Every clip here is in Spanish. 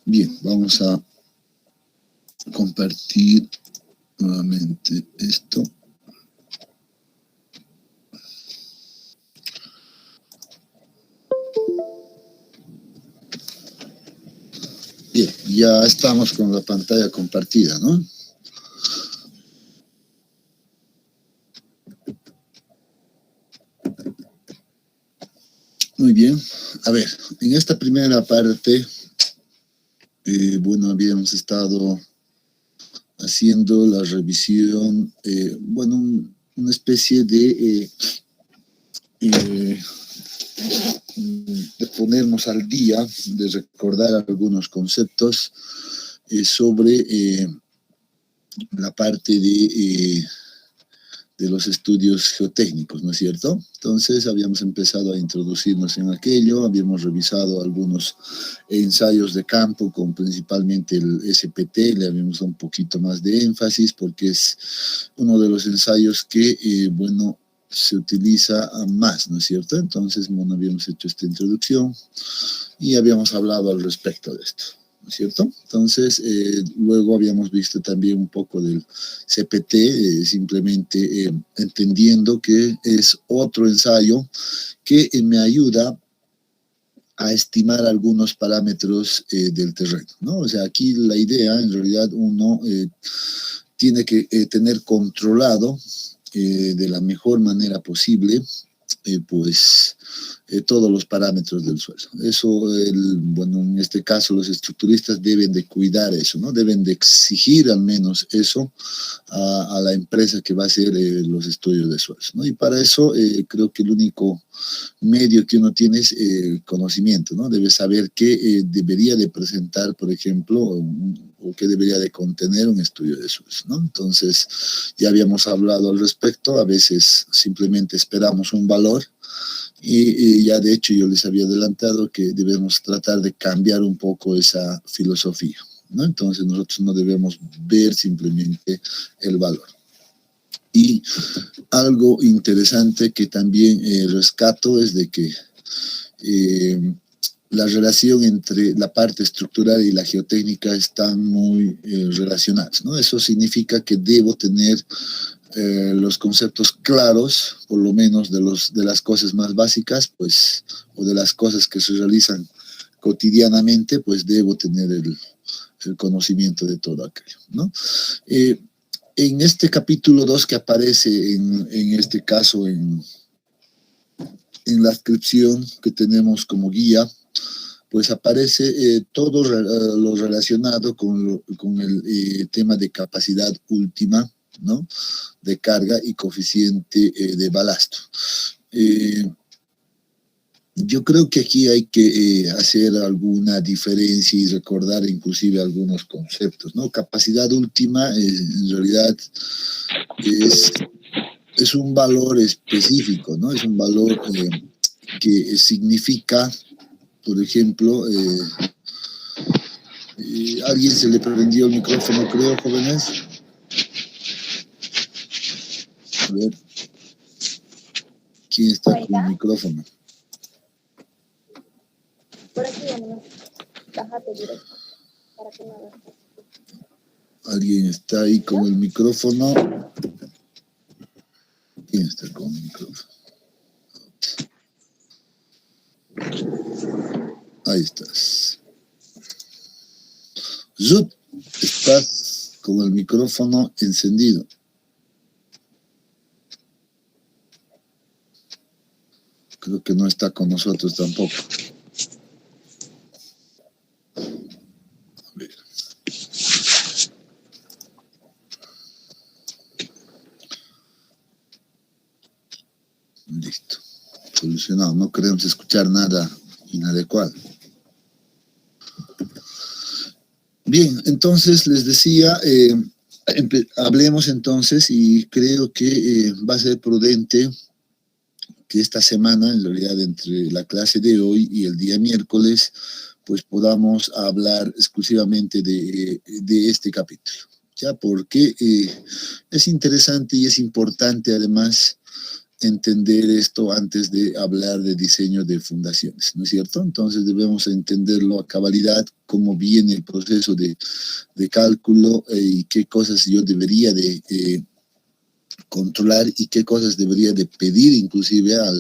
Bien, vamos a compartir nuevamente esto. Bien, ya estamos con la pantalla compartida, ¿no? Muy bien. A ver, en esta primera parte, bueno, habíamos estado haciendo la revisión, una especie de ponernos al día, de recordar algunos conceptos sobre la parte de los estudios geotécnicos, ¿no es cierto? Entonces habíamos empezado a introducirnos en aquello, habíamos revisado algunos ensayos de campo, con principalmente el SPT, le habíamos dado un poquito más de énfasis porque es uno de los ensayos que, se utiliza más, ¿no es cierto? Entonces, bueno, habíamos hecho esta introducción y habíamos hablado al respecto de esto, ¿no es cierto? Entonces, luego habíamos visto también un poco del CPT, simplemente entendiendo que es otro ensayo que me ayuda a estimar algunos parámetros del terreno, ¿no? O sea, aquí la idea, en realidad, uno tiene que tener controlado de la mejor manera posible, todos los parámetros del suelo. Eso, en este caso, los estructuristas deben de cuidar eso, ¿no? Deben de exigir al menos eso a la empresa que va a hacer los estudios de suelos, ¿no? Y para eso creo que el único medio que uno tiene es conocimiento, ¿no? Debe saber qué debería de presentar, por ejemplo, o qué debería de contener un estudio de suelos, ¿no? Entonces, ya habíamos hablado al respecto, a veces simplemente esperamos un valor y ya de hecho yo les había adelantado que debemos tratar de cambiar un poco esa filosofía, ¿no? Entonces nosotros no debemos ver simplemente el valor. Y algo interesante que también rescato es de que la relación entre la parte estructural y la geotécnica están muy relacionadas, ¿no? Eso significa que debo tener los conceptos claros, por lo menos de las cosas más básicas, pues, o de las cosas que se realizan cotidianamente, pues debo tener el conocimiento de todo aquello, ¿no? En este capítulo 2 que aparece en este caso en la descripción que tenemos como guía, pues aparece todo lo relacionado con el tema de capacidad última, ¿no? De carga y coeficiente de balasto. Yo creo que aquí hay que hacer alguna diferencia y recordar inclusive algunos conceptos, ¿no? Capacidad última, en realidad, es un valor específico, ¿no? Es un valor que significa, por ejemplo, ¿alguien se le prendió el micrófono, creo, jóvenes? A ver, ¿quién está con el micrófono? Por aquí, bájate directo, para que no hagas. ¿Alguien está ahí con el micrófono? ¿Quién está con el micrófono? Ahí estás. Zut, estás con el micrófono encendido. Creo que no está con nosotros tampoco. A ver. Listo. Solucionado. No queremos escuchar nada inadecuado. Bien, entonces les decía, hablemos entonces y creo que va a ser prudente que esta semana, en realidad entre la clase de hoy y el día miércoles, pues podamos hablar exclusivamente de este capítulo, ¿ya? Porque es interesante y es importante además entender esto antes de hablar de diseño de fundaciones, ¿no es cierto? Entonces debemos entenderlo a cabalidad, cómo viene el proceso de cálculo y qué cosas yo debería de controlar y qué cosas debería de pedir inclusive a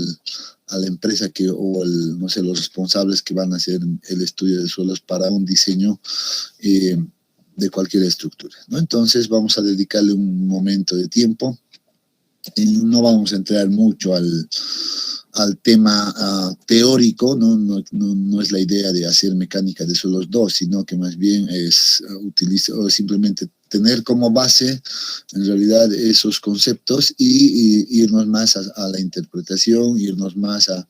la empresa no sé, los responsables que van a hacer el estudio de suelos para un diseño de cualquier estructura, ¿no? Entonces vamos a dedicarle un momento de tiempo. No vamos a entrar mucho al tema teórico, no es la idea de hacer mecánica de suelos 2, sino que más bien es utilizar o simplemente tener como base en realidad esos conceptos y irnos más a la interpretación, irnos más a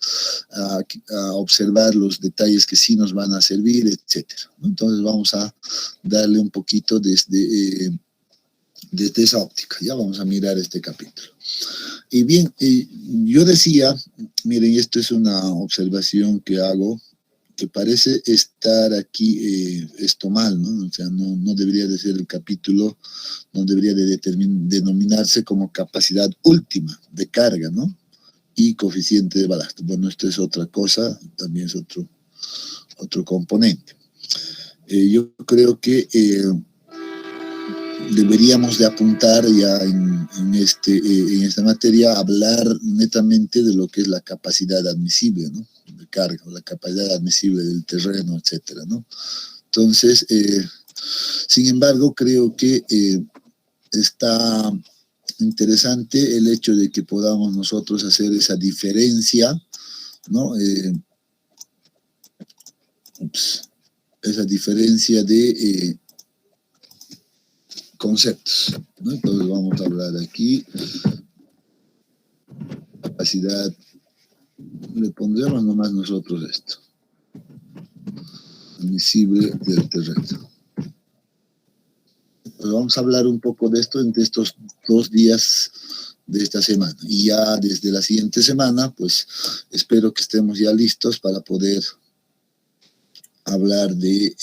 observar los detalles que sí nos van a servir, etcétera, ¿no? Entonces vamos a darle un poquito desde esa óptica. Ya vamos a mirar este capítulo. Y bien, yo decía, miren, esto es una observación que hago, que parece estar aquí esto mal, ¿no? O sea, no debería de ser el capítulo, no debería de denominarse como capacidad última de carga, ¿no? Y coeficiente de balasto. Bueno, esto es otra cosa, también es otro componente. Yo creo que deberíamos de apuntar ya en esta materia a hablar netamente de lo que es la capacidad admisible, ¿no? De carga, la capacidad admisible del terreno, etcétera, ¿no? Entonces, sin embargo, creo que está interesante el hecho de que podamos nosotros hacer esa diferencia, ¿no? Esa diferencia de conceptos, ¿no? Entonces vamos a hablar aquí capacidad, le pondremos nomás nosotros esto, admisible del terreno. Pero vamos a hablar un poco de esto entre estos 2 días de esta semana, y ya desde la siguiente semana pues espero que estemos ya listos para poder hablar de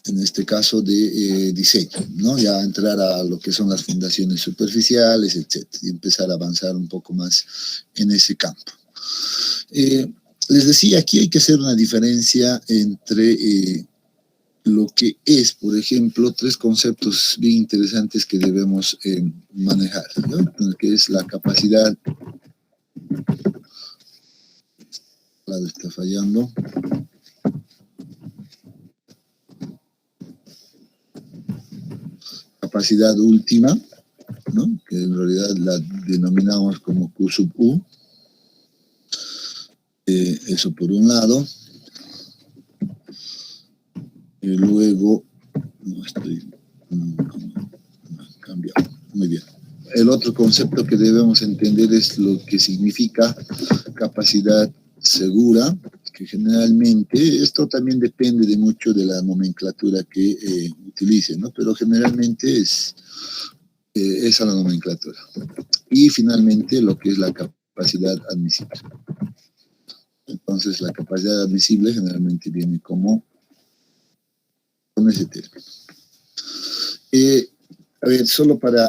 en este caso de diseño, ¿no? Ya entrar a lo que son las fundaciones superficiales, etcétera, y empezar a avanzar un poco más en ese campo. Les decía, aquí hay que hacer una diferencia entre lo que es, por ejemplo, 3 conceptos bien interesantes que debemos manejar, ¿no? Que es la capacidad, la está fallando, capacidad última, ¿no? Que en realidad la denominamos como Q sub U. Eso por un lado. Y luego, cambiado. Muy bien. El otro concepto que debemos entender es lo que significa capacidad segura, que generalmente, esto también depende de mucho de la nomenclatura que utilice, ¿no? Pero generalmente es esa la nomenclatura. Y finalmente lo que es la capacidad admisible. Entonces la capacidad admisible generalmente viene como con ese término. A ver, solo para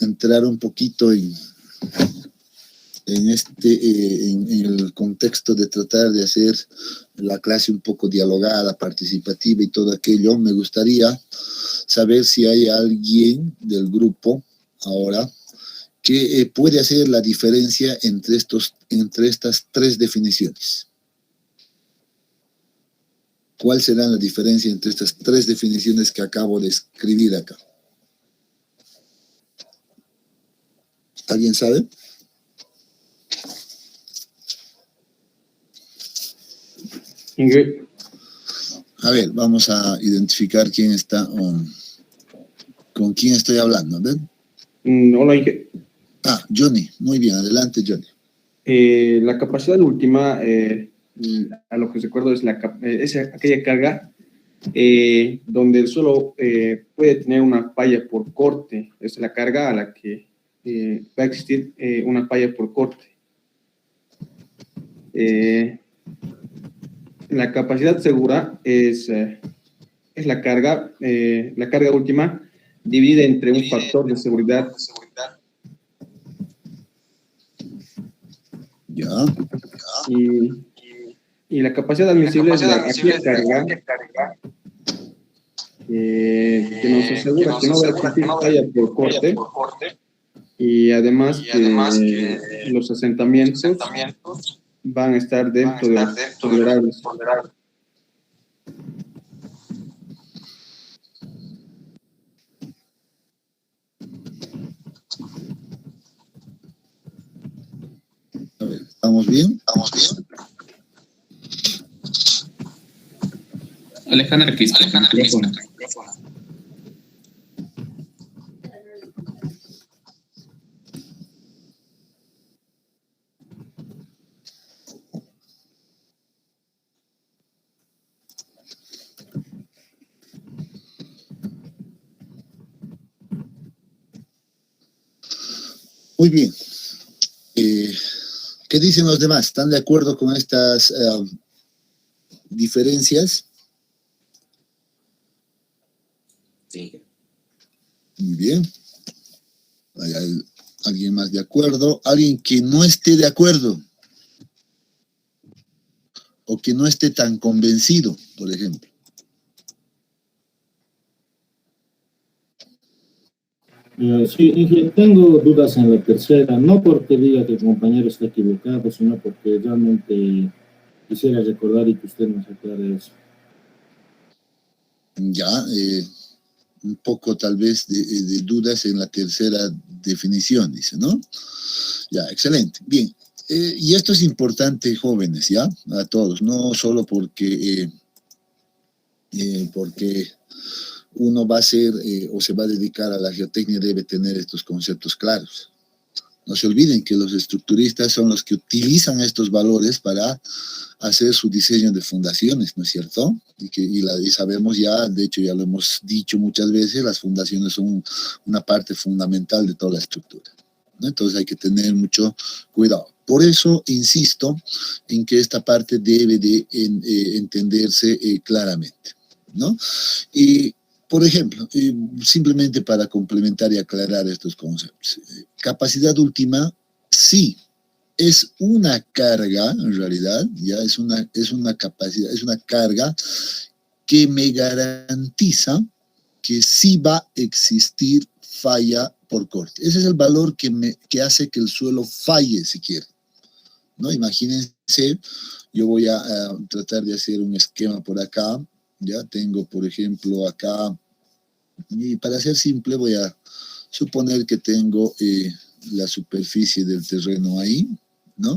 entrar un poquito en el contexto de tratar de hacer la clase un poco dialogada, participativa y todo aquello, me gustaría saber si hay alguien del grupo ahora que puede hacer la diferencia entre estas 3 definiciones. ¿Cuál será la diferencia entre estas 3 definiciones que acabo de escribir acá? ¿Alguien sabe? Ingrid. A ver, vamos a identificar quién está, con quién estoy hablando, ¿ven? Hola, Ingrid. Johnny, muy bien, adelante, Johnny. La capacidad última, a lo que recuerdo, es aquella carga donde el suelo puede tener una falla por corte. Es la carga a la que va a existir una falla por corte. La capacidad segura es la carga última dividida entre un factor de seguridad Ya. Y la capacidad admisible es aquella carga que nos asegura que no va a existir falla por corte, y además que los asentamientos van a estar dentro de los tolerables. A ver, ¿estamos bien? Alejandra Cristo. Muy bien. ¿Qué dicen los demás? ¿Están de acuerdo con estas diferencias? Sí. Muy bien. ¿Hay alguien más de acuerdo? ¿Alguien que no esté de acuerdo? O que no esté tan convencido, por ejemplo. Sí, tengo dudas en la tercera, no porque diga que el compañero está equivocado, sino porque realmente quisiera recordar y que usted nos aclare eso. Ya, un poco tal vez de dudas en la tercera definición, dice, ¿no? Ya, excelente. Bien, y esto es importante, jóvenes, ¿ya? A todos, no solo porque uno va a ser o se va a dedicar a la geotecnia, debe tener estos conceptos claros. No se olviden que los estructuristas son los que utilizan estos valores para hacer su diseño de fundaciones, ¿no es cierto? Y sabemos ya, de hecho ya lo hemos dicho muchas veces, las fundaciones son una parte fundamental de toda la estructura, ¿no? Entonces hay que tener mucho cuidado. Por eso insisto en que esta parte debe de entenderse claramente, ¿no? Y por ejemplo, simplemente para complementar y aclarar estos conceptos, capacidad última sí es una carga, en realidad, ya es una capacidad, es una carga que me garantiza que sí va a existir falla por corte. Ese es el valor que hace que el suelo falle, si quiere, ¿no? Imagínense, yo voy a tratar de hacer un esquema por acá, ya tengo, por ejemplo, acá, y para ser simple voy a suponer que tengo la superficie del terreno ahí, ¿no?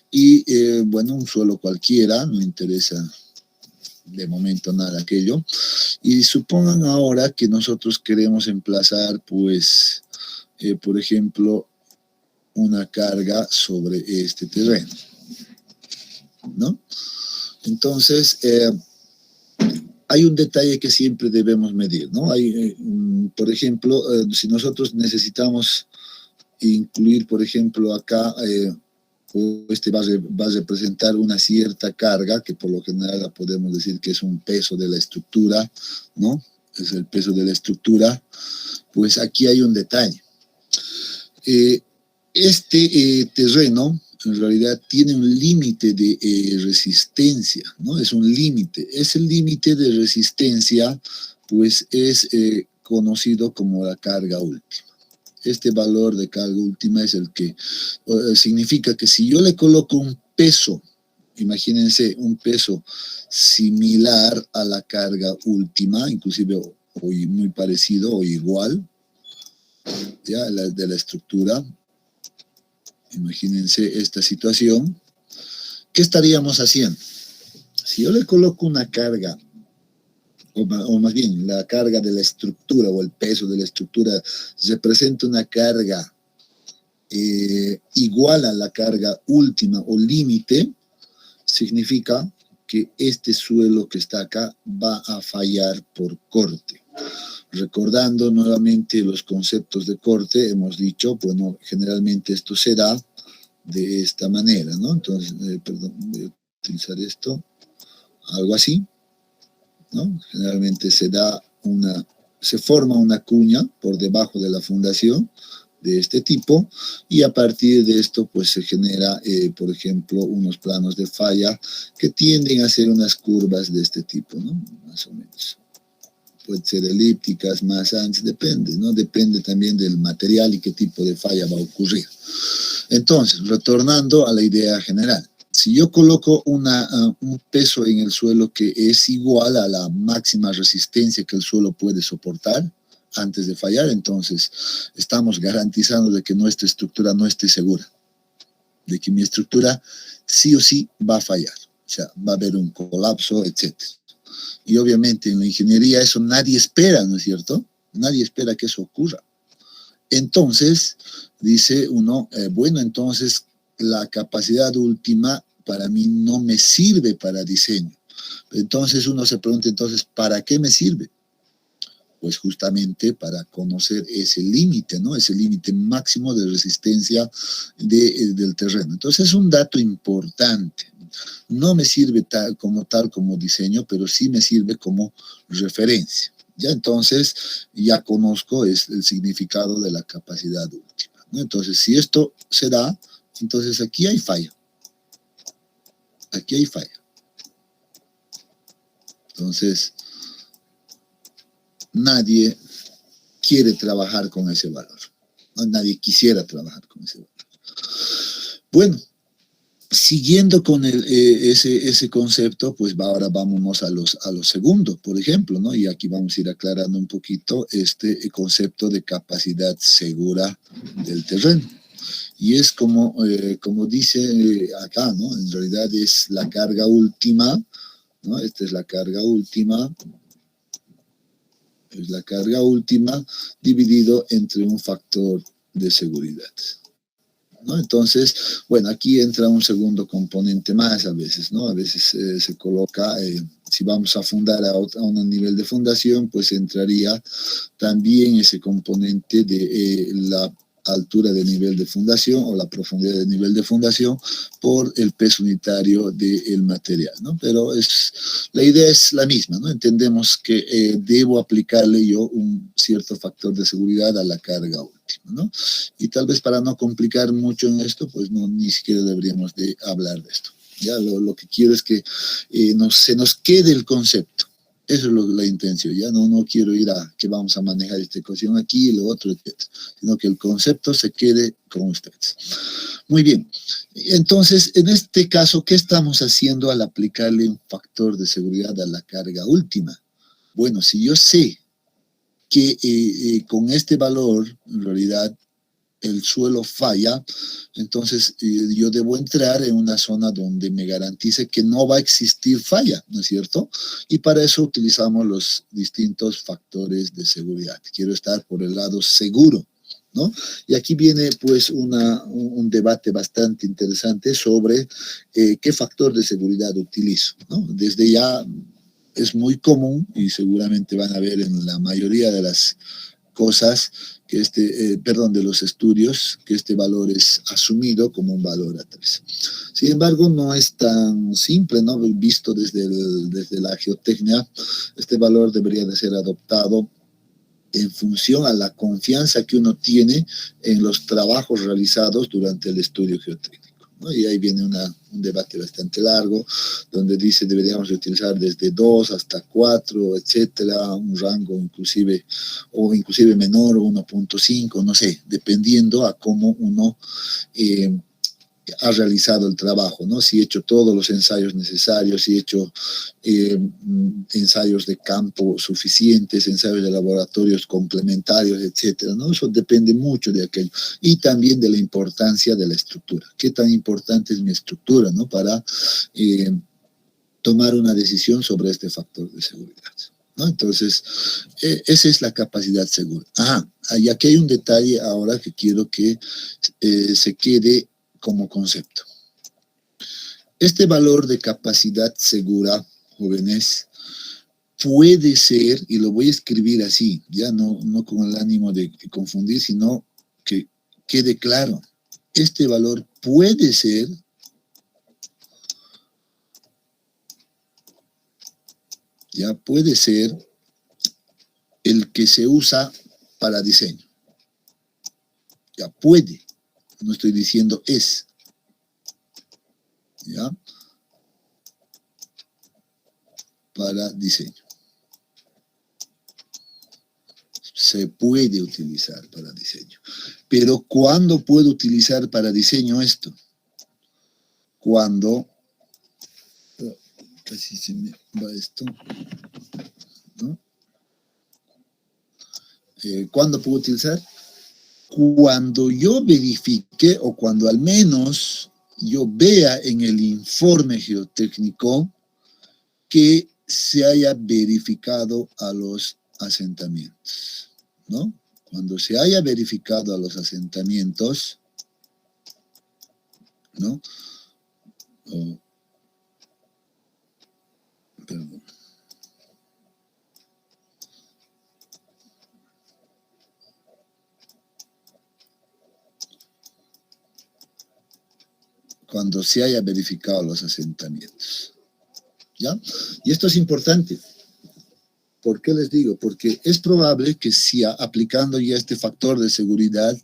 Y bueno, un suelo cualquiera, no interesa de momento nada aquello. Y supongan ahora que nosotros queremos emplazar, pues, por ejemplo, una carga sobre este terreno, ¿no? Entonces, hay un detalle que siempre debemos medir, ¿no? Por ejemplo, si nosotros necesitamos incluir, por ejemplo, acá, va a representar una cierta carga, que por lo general podemos decir que es un peso de la estructura, ¿no? Es el peso de la estructura, pues aquí hay un detalle. Este terreno en realidad tiene un límite de resistencia, ¿no? Es un límite. Ese límite de resistencia, pues, es conocido como la carga última. Este valor de carga última es el que significa que si yo le coloco un peso, imagínense un peso similar a la carga última, inclusive o muy parecido o igual, ya, de la estructura, imagínense esta situación, ¿qué estaríamos haciendo? Si yo le coloco una carga, o más bien la carga de la estructura o el peso de la estructura representa una carga igual a la carga última o límite, significa que este suelo que está acá va a fallar por corte. Recordando nuevamente los conceptos de corte, hemos dicho, bueno, generalmente esto se da de esta manera, ¿no? Entonces, perdón, voy a utilizar esto, algo así, ¿no? Generalmente se forma una cuña por debajo de la fundación, de este tipo, y a partir de esto pues se genera, por ejemplo, unos planos de falla que tienden a ser unas curvas de este tipo, ¿no? Más o menos. Puede ser elípticas, más anchas, depende, ¿no? Depende también del material y qué tipo de falla va a ocurrir. Entonces, retornando a la idea general, si yo coloco un peso en el suelo que es igual a la máxima resistencia que el suelo puede soportar antes de fallar, entonces estamos garantizando de que nuestra estructura no esté segura, de que mi estructura sí o sí va a fallar, o sea, va a haber un colapso, etc. Y obviamente en la ingeniería eso nadie espera, ¿no es cierto? Nadie espera que eso ocurra. Entonces, dice uno, bueno, entonces la capacidad última para mí no me sirve para diseño. Entonces uno se pregunta, entonces, ¿para qué me sirve? Pues justamente para conocer ese límite, ¿no? Ese límite máximo de resistencia del terreno. Entonces es un dato importante. No me sirve tal como diseño, pero sí me sirve como referencia. Ya entonces ya conozco el significado de la capacidad última, ¿no? Entonces si esto se da, entonces aquí hay falla. Aquí hay falla. Entonces nadie quiere trabajar con ese valor. ¿No? Nadie quisiera trabajar con ese valor. Bueno, siguiendo con ese concepto, pues ahora vámonos a los segundos, por ejemplo, ¿no? Y aquí vamos a ir aclarando un poquito este concepto de capacidad segura del terreno. Y es como dice acá, ¿no? En realidad es la carga última, ¿no? Esta es la carga última. Es la carga última dividido entre un factor de seguridad, ¿no? Entonces, bueno, aquí entra un segundo componente más a veces, ¿no? A veces se coloca, si vamos a fundar a un nivel de fundación, pues entraría también ese componente de la altura de nivel de fundación o la profundidad de nivel de fundación por el peso unitario del material, ¿no? Pero la idea es la misma, ¿no? Entendemos que debo aplicarle yo un cierto factor de seguridad a la carga última, ¿no? Y tal vez para no complicar mucho en esto, pues no, ni siquiera deberíamos de hablar de esto. Ya lo que quiero es que se nos quede el concepto. Eso es la intención, ya no quiero ir a que vamos a manejar esta ecuación aquí y lo otro, etc., sino que el concepto se quede con ustedes. Muy bien, entonces, en este caso, ¿qué estamos haciendo al aplicarle un factor de seguridad a la carga última? Bueno, si yo sé que con este valor, en realidad, el suelo falla, entonces yo debo entrar en una zona donde me garantice que no va a existir falla, ¿no es cierto? Y para eso utilizamos los distintos factores de seguridad. Quiero estar por el lado seguro, ¿no? Y aquí viene pues un debate bastante interesante sobre qué factor de seguridad utilizo, ¿no? Desde ya es muy común y seguramente van a ver en la mayoría de las cosas que de los estudios, que este valor es asumido como un valor A3. Sin embargo, no es tan simple, ¿no? Visto desde la geotecnia, este valor debería de ser adoptado en función a la confianza que uno tiene en los trabajos realizados durante el estudio geotécnico, ¿no? Y ahí viene un debate bastante largo, donde dice deberíamos utilizar desde 2 hasta 4, etcétera, un rango inclusive menor, 1.5, no sé, dependiendo a cómo uno ha realizado el trabajo, ¿no? Si he hecho todos los ensayos necesarios, si he hecho ensayos de campo suficientes, ensayos de laboratorios complementarios, etcétera, ¿no? Eso depende mucho de aquello. Y también de la importancia de la estructura. ¿Qué tan importante es mi estructura, ¿no? Para tomar una decisión sobre este factor de seguridad, ¿no? Entonces, esa es la capacidad segura. Y aquí hay un detalle ahora que quiero que se quede como concepto. Este valor de capacidad segura, jóvenes, puede ser, y lo voy a escribir así, ya no con el ánimo de confundir, sino que quede claro. Este valor puede ser el que se usa para diseño. Ya puede, no estoy diciendo es. ¿Ya? Para diseño. Se puede utilizar para diseño. Pero ¿cuándo puedo utilizar para diseño esto? Cuando, casi se me va esto, ¿no? ¿Cuándo puedo utilizar? Cuando yo verifique, o cuando al menos yo vea en el informe geotécnico que se haya verificado a los asentamientos, ¿no? Cuando se haya verificado a los asentamientos, ¿no? Perdón. Cuando se haya verificado los asentamientos, ¿ya? Y esto es importante. ¿Por qué les digo? Porque es probable que si aplicando ya este factor de seguridad,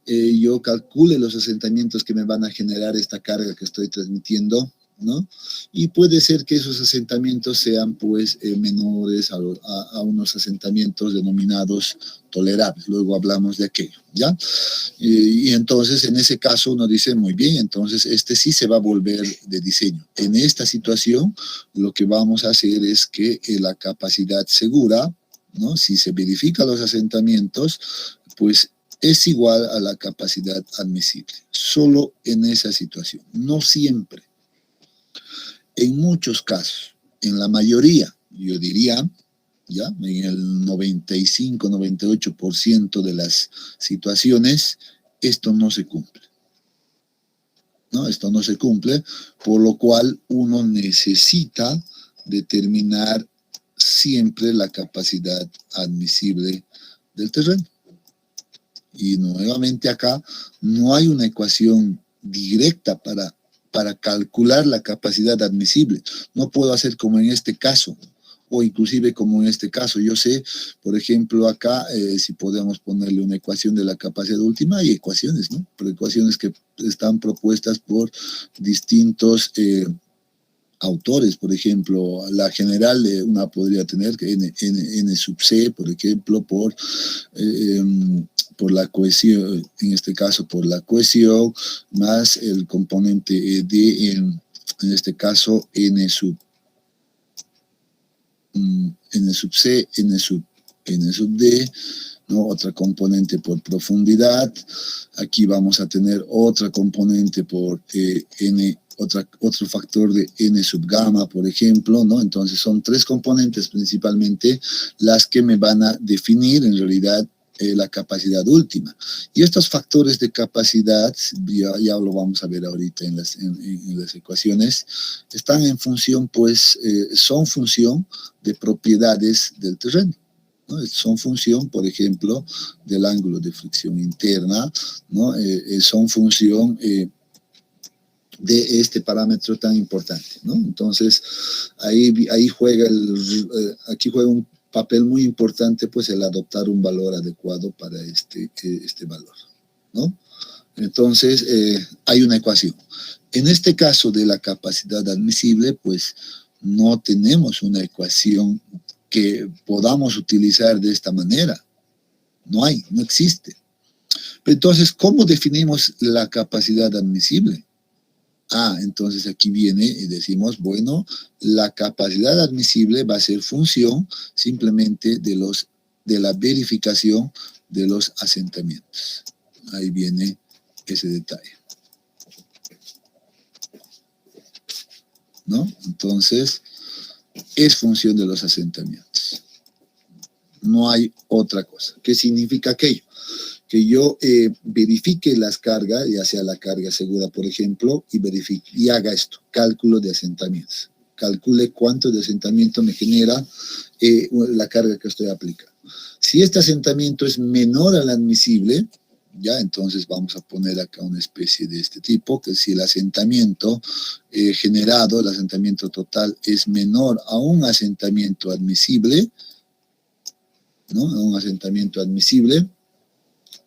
yo calcule los asentamientos que me van a generar esta carga que estoy transmitiendo, ¿no? Y puede ser que esos asentamientos sean, pues, menores a unos asentamientos denominados tolerables. Luego hablamos de aquello, ¿ya? Y entonces, en ese caso, uno dice, muy bien, entonces este sí se va a volver de diseño. En esta situación, lo que vamos a hacer es que la capacidad segura, ¿no? Si se verifican los asentamientos, pues es igual a la capacidad admisible. Solo en esa situación, no siempre. En muchos casos, en la mayoría, yo diría, ¿ya? En el 95-98% de las situaciones, esto no se cumple, ¿no? Esto no se cumple, por lo cual uno necesita determinar siempre la capacidad admisible del terreno. Y nuevamente acá no hay una ecuación directa para calcular la capacidad admisible. No puedo hacer como en este caso, o inclusive como en este caso. Yo sé, por ejemplo, acá, si podemos ponerle una ecuación de la capacidad última, hay ecuaciones, ¿no? Pero ecuaciones que están propuestas por distintos autores. Por ejemplo, la general, una podría tener que n sub c, por ejemplo, por la cohesión, en este caso por la cohesión, más el componente D, en este caso n sub c, n sub d, ¿no? Otra componente por profundidad. Aquí vamos a tener otra componente por otro factor de n sub gamma, por ejemplo, ¿no? Entonces son tres componentes principalmente las que me van a definir en realidad la capacidad última. Y estos factores de capacidad, ya lo vamos a ver ahorita en las ecuaciones, están en función, pues, son función de propiedades del terreno, ¿no? Son función, por ejemplo, del ángulo de fricción interna, ¿no? Son función de este parámetro tan importante, ¿no? Entonces, ahí juega aquí juega un papel muy importante, pues, el adoptar un valor adecuado para este valor, ¿no? Entonces, hay una ecuación. En este caso de la capacidad admisible, pues, no tenemos una ecuación que podamos utilizar de esta manera. No hay, no existe. Pero entonces, ¿cómo definimos la capacidad admisible? Entonces aquí viene y decimos, bueno, la capacidad admisible va a ser función simplemente de la verificación de los asentamientos. Ahí viene ese detalle, ¿no? Entonces, es función de los asentamientos. No hay otra cosa. ¿Qué significa aquello? Que yo verifique las cargas, ya sea la carga segura, por ejemplo, y haga esto, cálculo de asentamientos. Calcule cuánto de asentamiento me genera la carga que estoy aplicando. Si este asentamiento es menor al admisible, ya, entonces vamos a poner acá una especie de este tipo, que si el asentamiento generado, el asentamiento total, es menor a un asentamiento admisible, ¿no? A un asentamiento admisible,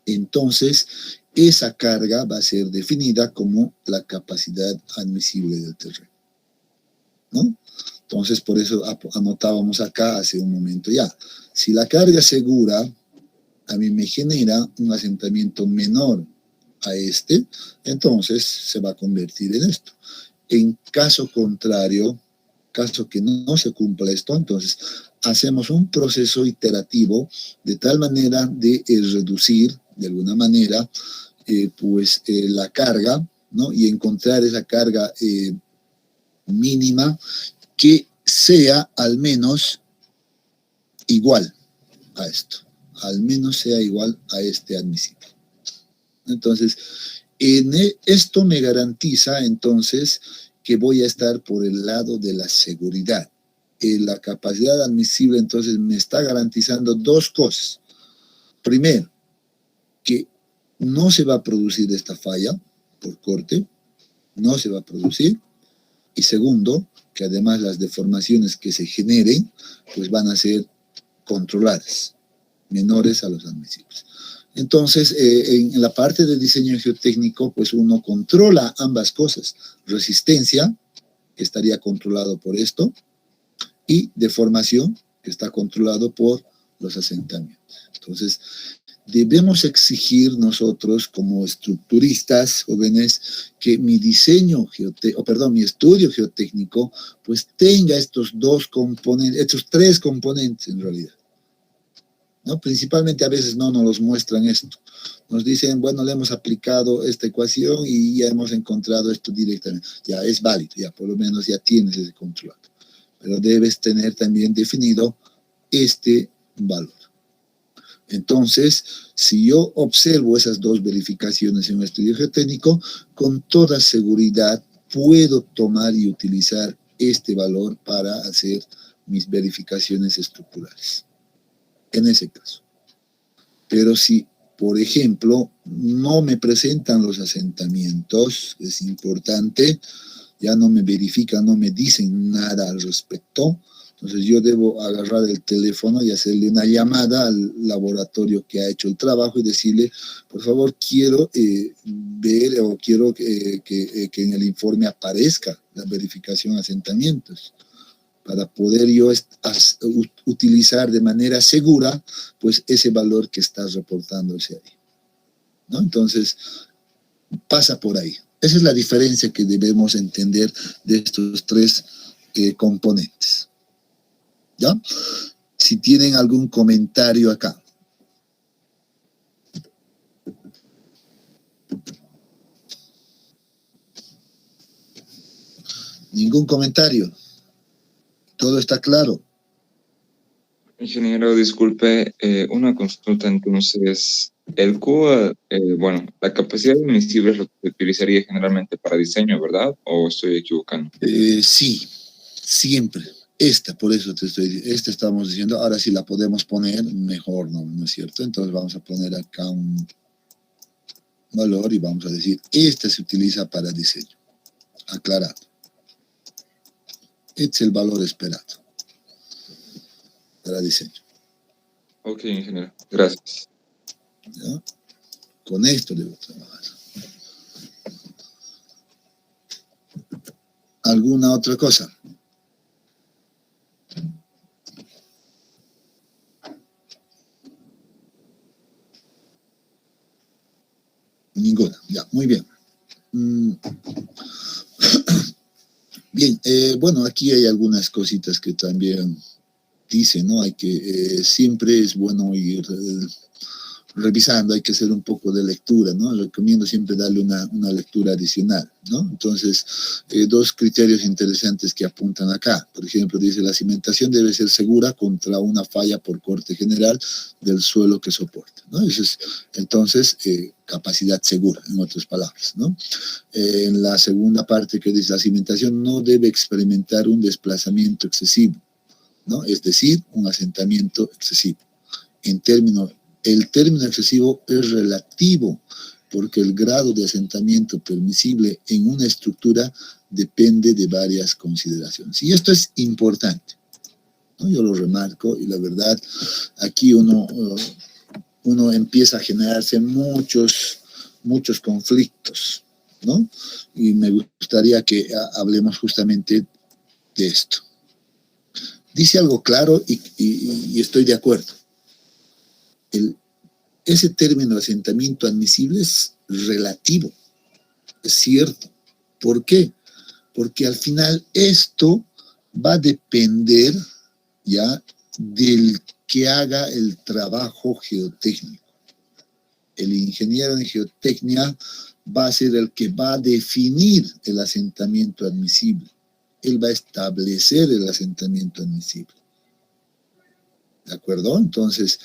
entonces esa carga va a ser definida como la capacidad admisible del terreno, ¿no? Entonces, por eso anotábamos acá hace un momento ya. Si la carga segura a mí me genera un asentamiento menor a este, entonces se va a convertir en esto. En caso contrario, caso que no se cumpla esto, entonces hacemos un proceso iterativo de tal manera de reducir de alguna manera la carga, ¿no? Y encontrar esa carga mínima que sea al menos igual a esto, al menos sea igual a este admisible. Entonces, esto me garantiza entonces que voy a estar por el lado de la seguridad. La capacidad admisible entonces me está garantizando dos cosas. Primero, que no se va a producir esta falla por corte, no se va a producir. Y segundo, que además las deformaciones que se generen, pues van a ser controladas, menores a los admisibles. Entonces, en la parte de diseño geotécnico, pues uno controla ambas cosas. Resistencia, que estaría controlado por esto, y deformación, que está controlado por los asentamientos. Entonces, debemos exigir nosotros como estructuristas jóvenes que mi mi estudio geotécnico pues tenga estos dos componentes, estos tres componentes en realidad, ¿no? Principalmente a veces no nos los muestran esto. Nos dicen, bueno, le hemos aplicado esta ecuación y ya hemos encontrado esto directamente. Ya es válido, ya por lo menos ya tienes ese controlado. Pero debes tener también definido este valor. Entonces, si yo observo esas dos verificaciones en un estudio geotécnico, con toda seguridad puedo tomar y utilizar este valor para hacer mis verificaciones estructurales. En ese caso. Pero si, por ejemplo, no me presentan los asentamientos, es importante, ya no me verifican, no me dicen nada al respecto, entonces yo debo agarrar el teléfono y hacerle una llamada al laboratorio que ha hecho el trabajo y decirle, por favor, quiero ver o quiero que en el informe aparezca la verificación de asentamientos, para poder yo utilizar de manera segura pues ese valor que está reportándose ahí, ¿no? Entonces, pasa por ahí. Esa es la diferencia que debemos entender de estos tres componentes. ¿Ya? Si tienen algún comentario acá. ¿Ningún comentario? ¿Todo está claro? Ingeniero, disculpe, una consulta entonces. El Q, bueno, la capacidad admisible es lo que se utilizaría generalmente para diseño, ¿verdad? ¿O estoy equivocando? Sí, siempre. Por eso te estoy diciendo, estamos diciendo, ahora sí la podemos poner mejor, ¿no es cierto? Entonces vamos a poner acá un valor y vamos a decir, esta se utiliza para diseño. Aclarado. Este es el valor esperado para diseño. Ok, ingeniero, gracias. ¿Ya? Con esto debo trabajar. ¿Alguna otra cosa? Ninguna, ya, muy bien. Bien, bueno, aquí hay algunas cositas que también dicen, ¿no? Hay que, siempre es bueno ir revisando, hay que hacer un poco de lectura, ¿no? Recomiendo siempre darle una lectura adicional, ¿no? Entonces, dos criterios interesantes que apuntan acá. Por ejemplo, dice, la cimentación debe ser segura contra una falla por corte general del suelo que soporta, ¿no? Eso es, entonces, capacidad segura, en otras palabras, ¿no? En la segunda parte que dice, la cimentación no debe experimentar un desplazamiento excesivo, ¿no? Es decir, un asentamiento excesivo. El término excesivo es relativo, porque el grado de asentamiento permisible en una estructura depende de varias consideraciones. Y esto es importante, ¿no? Yo lo remarco y la verdad, aquí uno uno empieza a generarse muchos conflictos, ¿no? Y me gustaría que hablemos justamente de esto. Dice algo claro y estoy de acuerdo. Ese término asentamiento admisible es relativo, es cierto. ¿Por qué? Porque al final esto va a depender ya del que haga el trabajo geotécnico. El ingeniero en geotecnia va a ser el que va a definir el asentamiento admisible. Él va a establecer el asentamiento admisible. ¿De acuerdo? Entonces,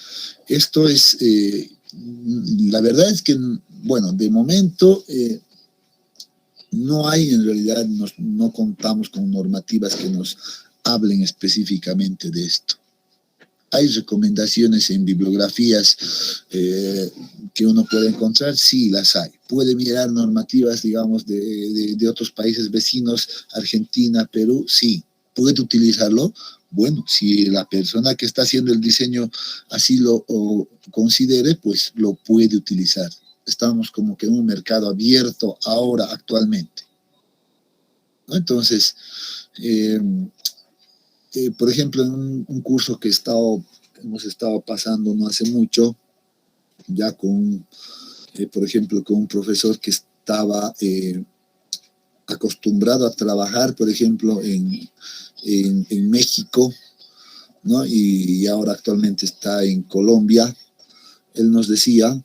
esto es, la verdad es que, bueno, de momento no hay, en realidad, no contamos con normativas que nos hablen específicamente de esto. ¿Hay recomendaciones en bibliografías que uno puede encontrar? Sí, las hay. Puede mirar normativas, digamos, de otros países vecinos, Argentina, Perú, sí. ¿Puede utilizarlo? Bueno, si la persona que está haciendo el diseño así lo considere, pues lo puede utilizar. Estamos como que en un mercado abierto ahora, actualmente, ¿no? Entonces, por ejemplo, en un curso que hemos estado pasando no hace mucho, ya con, por ejemplo, con un profesor que estaba acostumbrado a trabajar, por ejemplo, en México, ¿no? Y ahora actualmente está en Colombia. Él nos decía,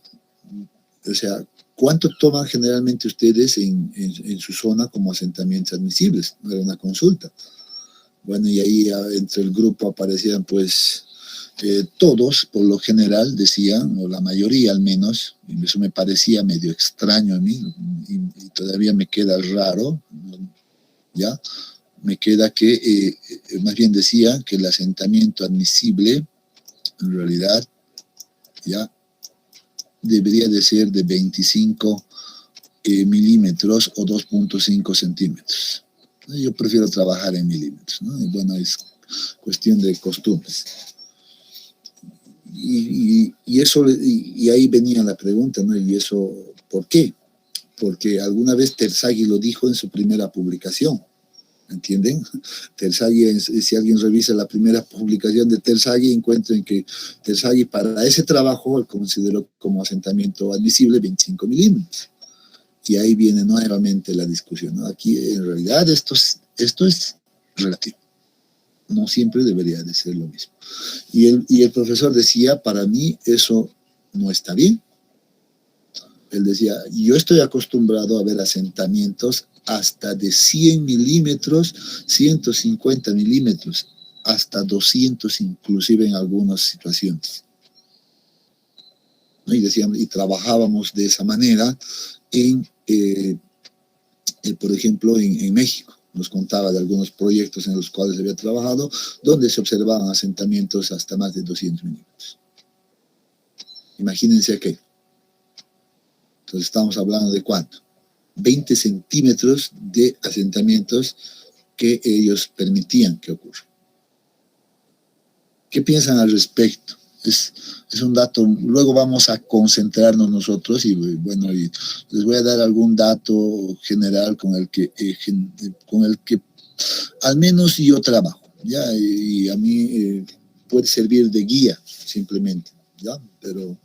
o sea, ¿cuánto toman generalmente ustedes en su zona como asentamientos admisibles? Era una consulta. Bueno, y ahí entre el grupo aparecían pues todos, por lo general, decían, o la mayoría al menos, y eso me parecía medio extraño a mí, y todavía me queda raro, ¿ya? Me queda que, más bien decía que el asentamiento admisible, en realidad, ya debería de ser de 25 milímetros o 2.5 centímetros. Yo prefiero trabajar en milímetros, ¿no? Y bueno, es cuestión de costumbres. Y ahí venía la pregunta, ¿no? ¿Y eso por qué? Porque alguna vez Terzaghi lo dijo en su primera publicación, ¿entienden? Terzaghi, si alguien revisa la primera publicación de Terzaghi, encuentran que Terzaghi para ese trabajo él consideró como asentamiento admisible 25 milímetros. Y ahí viene nuevamente la discusión, ¿no? Aquí en realidad esto es relativo. No siempre debería de ser lo mismo. Y el profesor decía, para mí eso no está bien. Él decía, yo estoy acostumbrado a ver asentamientos hasta de 100 milímetros, 150 milímetros, hasta 200 inclusive en algunas situaciones. ¿No? Y decíamos, y trabajábamos de esa manera por ejemplo, en México. Nos contaba de algunos proyectos en los cuales había trabajado, donde se observaban asentamientos hasta más de 200 milímetros. Imagínense aquello. Entonces estamos hablando de ¿cuánto? 20 centímetros de asentamientos que ellos permitían que ocurra. ¿Qué piensan al respecto? Es un dato, luego vamos a concentrarnos nosotros y bueno, y les voy a dar algún dato general con el que al menos yo trabajo, ¿ya? Y a mí puede servir de guía simplemente, ¿ya? Pero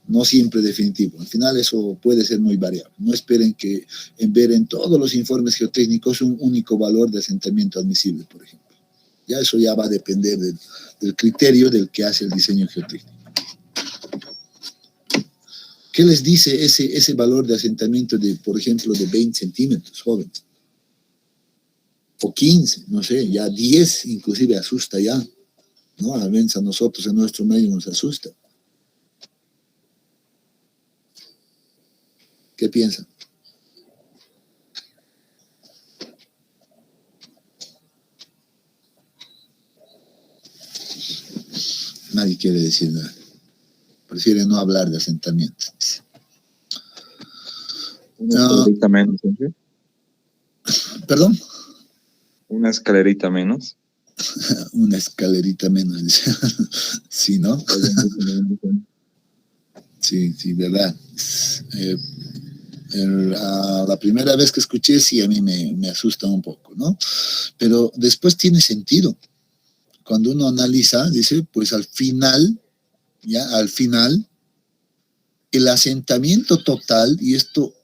no siempre definitivo. Al final eso puede ser muy variable. No esperen ver en todos los informes geotécnicos un único valor de asentamiento admisible, por ejemplo. Ya eso ya va a depender del criterio del que hace el diseño geotécnico. ¿Qué les dice ese valor de asentamiento por ejemplo, de 20 centímetros, jóvenes? O 15, no sé, ya 10 inclusive asusta ya, ¿no? Al menos a nosotros en nuestro medio nos asusta. ¿Qué piensan? Nadie quiere decir nada. Prefiere no hablar de asentamientos. Una escalerita menos, ¿sí? ¿Perdón? Una escalerita menos. Una escalerita menos. Sí, ¿no? Sí, sí, verdad. La primera vez que escuché, sí, a mí me asusta un poco, ¿no? Pero después tiene sentido. Cuando uno analiza, dice, pues al final, el asentamiento total, y esto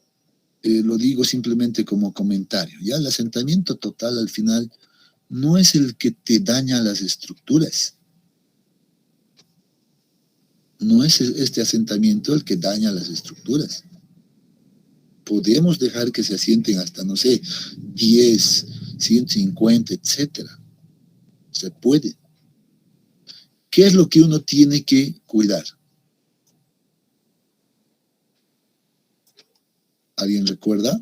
lo digo simplemente como comentario, ya el asentamiento total al final no es el que te daña las estructuras. No es este asentamiento el que daña las estructuras. Podemos dejar que se asienten hasta, no sé, 10, 150, etcétera. Se puede. ¿Qué es lo que uno tiene que cuidar? ¿Alguien recuerda?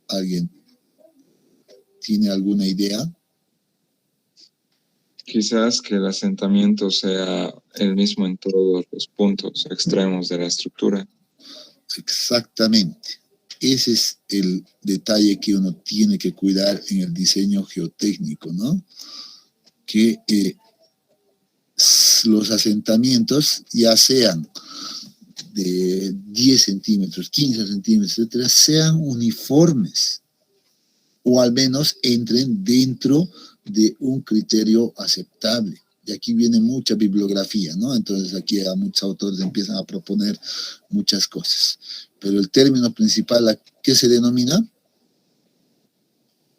¿Alguien tiene alguna idea? Quizás que el asentamiento sea el mismo en todos los puntos extremos de la estructura. Exactamente. Ese es el detalle que uno tiene que cuidar en el diseño geotécnico, ¿no? Que los asentamientos, ya sean de 10 centímetros, 15 centímetros, etcétera, sean uniformes o al menos entren dentro de un criterio aceptable. Y aquí viene mucha bibliografía, ¿no? Entonces aquí a muchos autores empiezan a proponer muchas cosas. Pero el término principal, ¿a qué se denomina?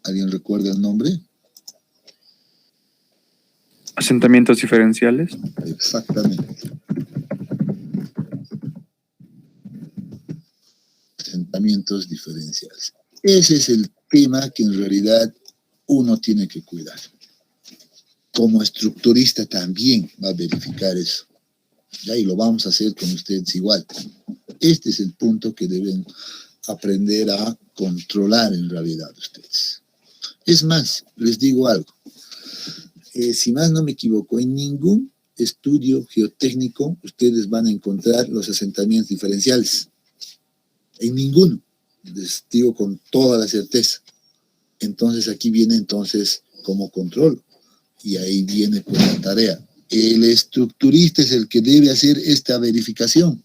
¿Alguien recuerda el nombre? Asentamientos diferenciales. Exactamente. Asentamientos diferenciales. Ese es el tema que en realidad uno tiene que cuidar. Como estructurista también va a verificar eso. ¿Ya? Y lo vamos a hacer con ustedes igual. Este es el punto que deben aprender a controlar en realidad ustedes. Es más, les digo algo. Si más no me equivoco, en ningún estudio geotécnico ustedes van a encontrar los asentamientos diferenciales. En ninguno. Les digo con toda la certeza. Entonces aquí viene entonces como control. Y ahí viene pues la tarea. El estructurista es el que debe hacer esta verificación.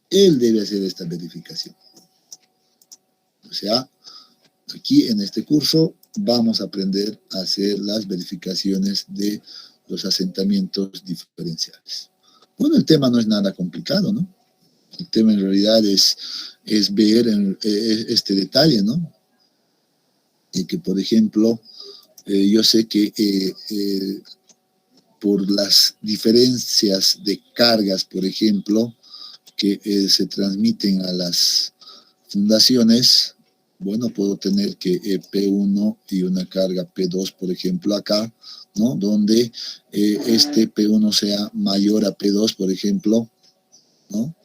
Él debe hacer esta verificación. O sea, aquí en este curso vamos a aprender a hacer las verificaciones de los asentamientos diferenciales. Bueno, el tema no es nada complicado, ¿no? El tema en realidad es ver este detalle, ¿no? Y que, por ejemplo, yo sé que por las diferencias de cargas, por ejemplo, que se transmiten a las fundaciones, bueno, puedo tener que P1 y una carga P2, por ejemplo, acá, ¿no? Donde este P1 sea mayor a P2, por ejemplo, ¿no?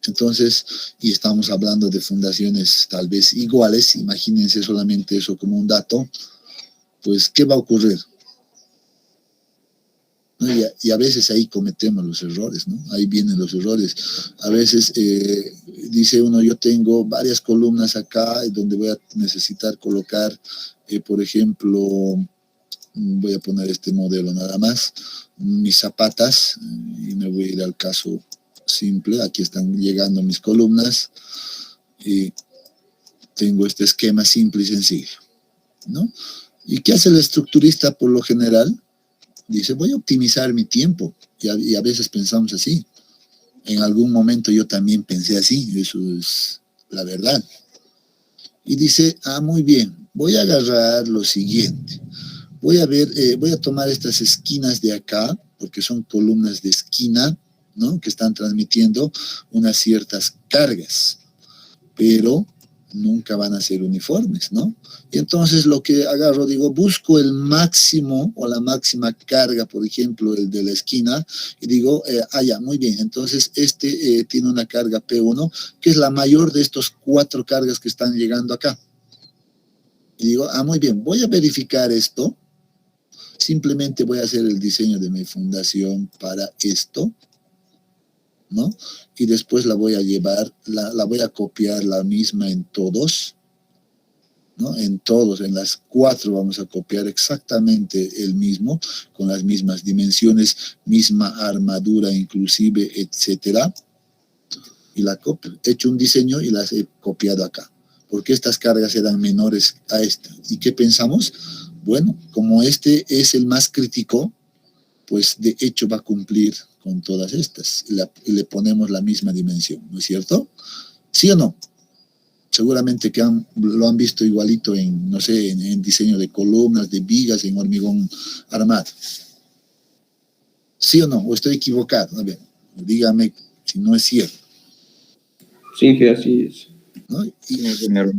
Entonces, y estamos hablando de fundaciones tal vez iguales, imagínense solamente eso como un dato, pues, ¿qué va a ocurrir? ¿No? Y a veces ahí cometemos los errores, ¿no? Ahí vienen los errores. A veces dice uno, yo tengo varias columnas acá donde voy a necesitar colocar, por ejemplo, voy a poner este modelo nada más, mis zapatas, y me voy a ir al caso simple. Aquí están llegando mis columnas y tengo este esquema simple y sencillo, ¿no? ¿Y qué hace el estructurista por lo general? Dice, voy a optimizar mi tiempo. Y a veces pensamos así. En algún momento yo también pensé así, eso es la verdad. Y dice, muy bien, voy a agarrar lo siguiente. Voy a tomar estas esquinas de acá, porque son columnas de esquina, ¿no? Que están transmitiendo unas ciertas cargas, pero nunca van a ser uniformes, ¿no? Y entonces lo que agarro, digo, busco el máximo o la máxima carga, por ejemplo, el de la esquina, y digo, ya, muy bien, entonces este tiene una carga P1, que es la mayor de estos 4 cargas que están llegando acá. Y digo, muy bien, voy a verificar esto, simplemente voy a hacer el diseño de mi fundación para esto, ¿no? Y después la voy a llevar, la voy a copiar la misma en todos, ¿no? En todos, en las 4 vamos a copiar exactamente el mismo, con las mismas dimensiones, misma armadura inclusive, etcétera. Y la copio. He hecho un diseño y las he copiado acá, porque estas cargas eran menores a esta. ¿Y qué pensamos? Bueno, como este es el más crítico, pues de hecho va a cumplir con todas estas. Y le ponemos la misma dimensión, ¿no es cierto? ¿Sí o no? Seguramente que lo han visto igualito en, no sé, en diseño de columnas, de vigas, en hormigón armado. ¿Sí o no? ¿O estoy equivocado? A ver, dígame si no es cierto. Sí, que así es. ¿No? Sí, ingeniero.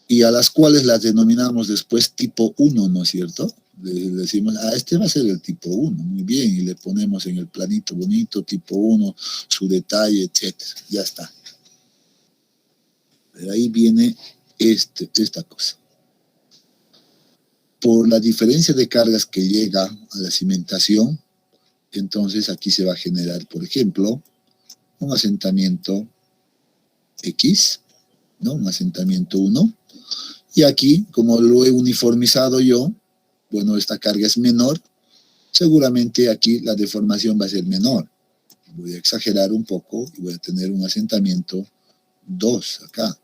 Y a las cuales las denominamos después tipo 1, ¿no es cierto? Le decimos, este va a ser el tipo 1, muy bien, y le ponemos en el planito bonito, tipo 1, su detalle, etcétera. Ya está. De ahí viene esta cosa. Por la diferencia de cargas que llega a la cimentación, entonces aquí se va a generar, por ejemplo, un asentamiento X, ¿no? Un asentamiento 1. Y aquí, como lo he uniformizado yo, bueno, esta carga es menor, seguramente aquí la deformación va a ser menor. Voy a exagerar un poco y voy a tener un asentamiento 2 acá.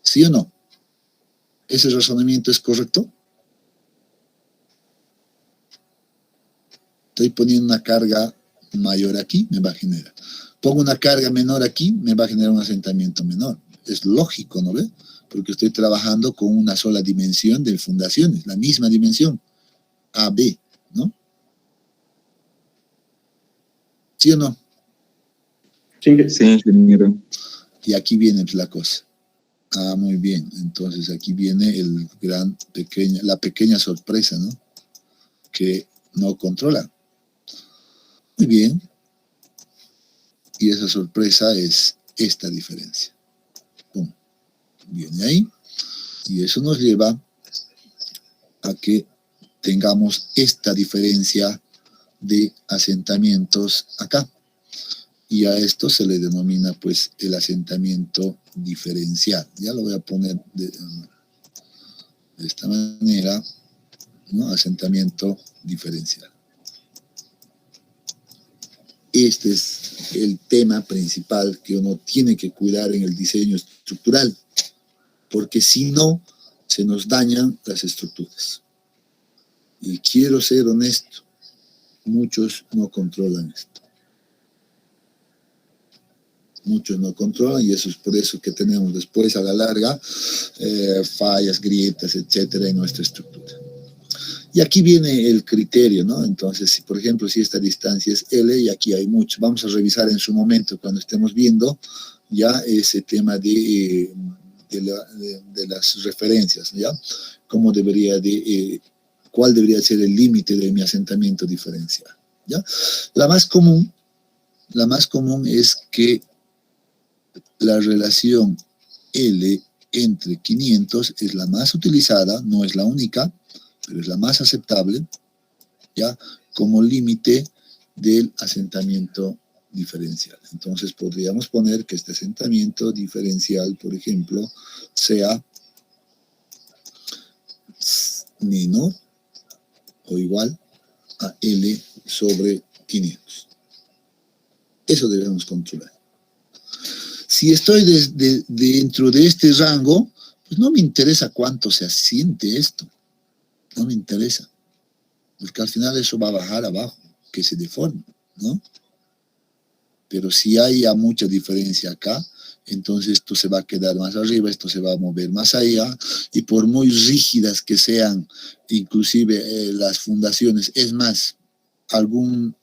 ¿Sí o no? ¿Ese razonamiento es correcto? Estoy poniendo una carga mayor aquí, me va a generar. Pongo una carga menor aquí, me va a generar un asentamiento menor. Es lógico, ¿no ve? Porque estoy trabajando con una sola dimensión de fundaciones, la misma dimensión, AB, ¿no? ¿Sí o no? Sí, ingeniero. Y aquí viene la cosa. Muy bien. Entonces aquí viene la pequeña sorpresa, ¿no? Que no controla. Muy bien. Y esa sorpresa es esta diferencia. Pum. Viene ahí. Y eso nos lleva a que tengamos esta diferencia de asentamientos acá. Y a esto se le denomina pues el asentamiento diferencial. Ya lo voy a poner de esta manera, ¿no? Asentamiento diferencial. Este es el tema principal que uno tiene que cuidar en el diseño estructural, porque si no, se nos dañan las estructuras. Y quiero ser honesto, muchos no controlan esto. Muchos no controlan y eso es por eso que tenemos después a la larga fallas, grietas, etcétera en nuestra estructura. Y aquí viene el criterio, ¿no? Entonces, si, por ejemplo, si esta distancia es L y aquí hay mucho, vamos a revisar en su momento cuando estemos viendo ya ese tema de las referencias, ¿ya? Cómo cuál debería ser el límite de mi asentamiento diferencial, ¿ya? La más común es que la relación L entre 500 es la más utilizada, no es la única, pero es la más aceptable, ¿ya? Como límite del asentamiento diferencial. Entonces podríamos poner que este asentamiento diferencial, por ejemplo, sea menor o igual a L sobre 500. Eso debemos controlar. Si estoy dentro de este rango, pues no me interesa cuánto se asiente esto. No me interesa. Porque al final eso va a bajar abajo, que se deforme, ¿no? Pero si hay ya mucha diferencia acá, entonces esto se va a quedar más arriba, esto se va a mover más allá, y por muy rígidas que sean, inclusive las fundaciones, es más,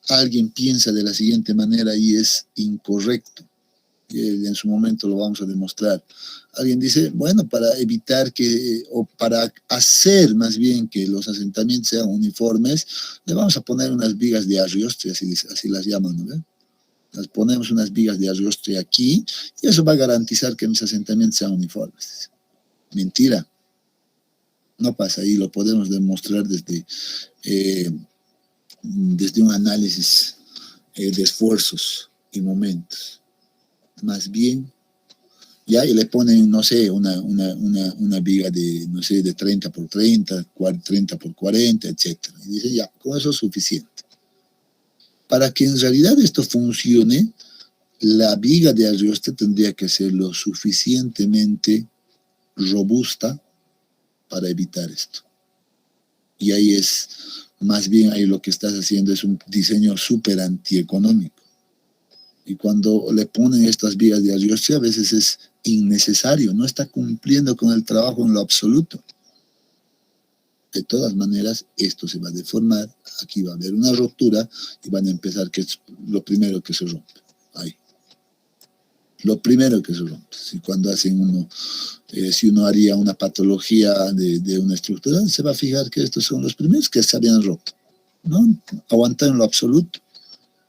alguien piensa de la siguiente manera y es incorrecto. Y en su momento lo vamos a demostrar. Alguien dice, bueno, para evitar o para hacer más bien que los asentamientos sean uniformes, le vamos a poner unas vigas de arrastre, así las llaman, ¿no? Las ponemos unas vigas de arrastre aquí, y eso va a garantizar que mis asentamientos sean uniformes. Mentira. No pasa ahí, lo podemos demostrar desde un análisis de esfuerzos y momentos. Más bien, ya, y le ponen, no sé, una viga de, no sé, de 30 por 30, 30 por 40, etc. Y dice, ya, con eso es suficiente. Para que en realidad esto funcione, la viga de arrioste tendría que ser lo suficientemente robusta para evitar esto. Y ahí es, más bien ahí lo que estás haciendo es un diseño súper antieconómico. Y cuando le ponen estas vigas de arrioste, a veces es innecesario, no está cumpliendo con el trabajo en lo absoluto. De todas maneras, esto se va a deformar, aquí va a haber una rotura y van a empezar, que es lo primero que se rompe. Ahí. Lo primero que se rompe. Si cuando hacen uno, si uno haría una patología de una estructura, se va a fijar que estos son los primeros que se habían roto. ¿No? Aguantar en lo absoluto.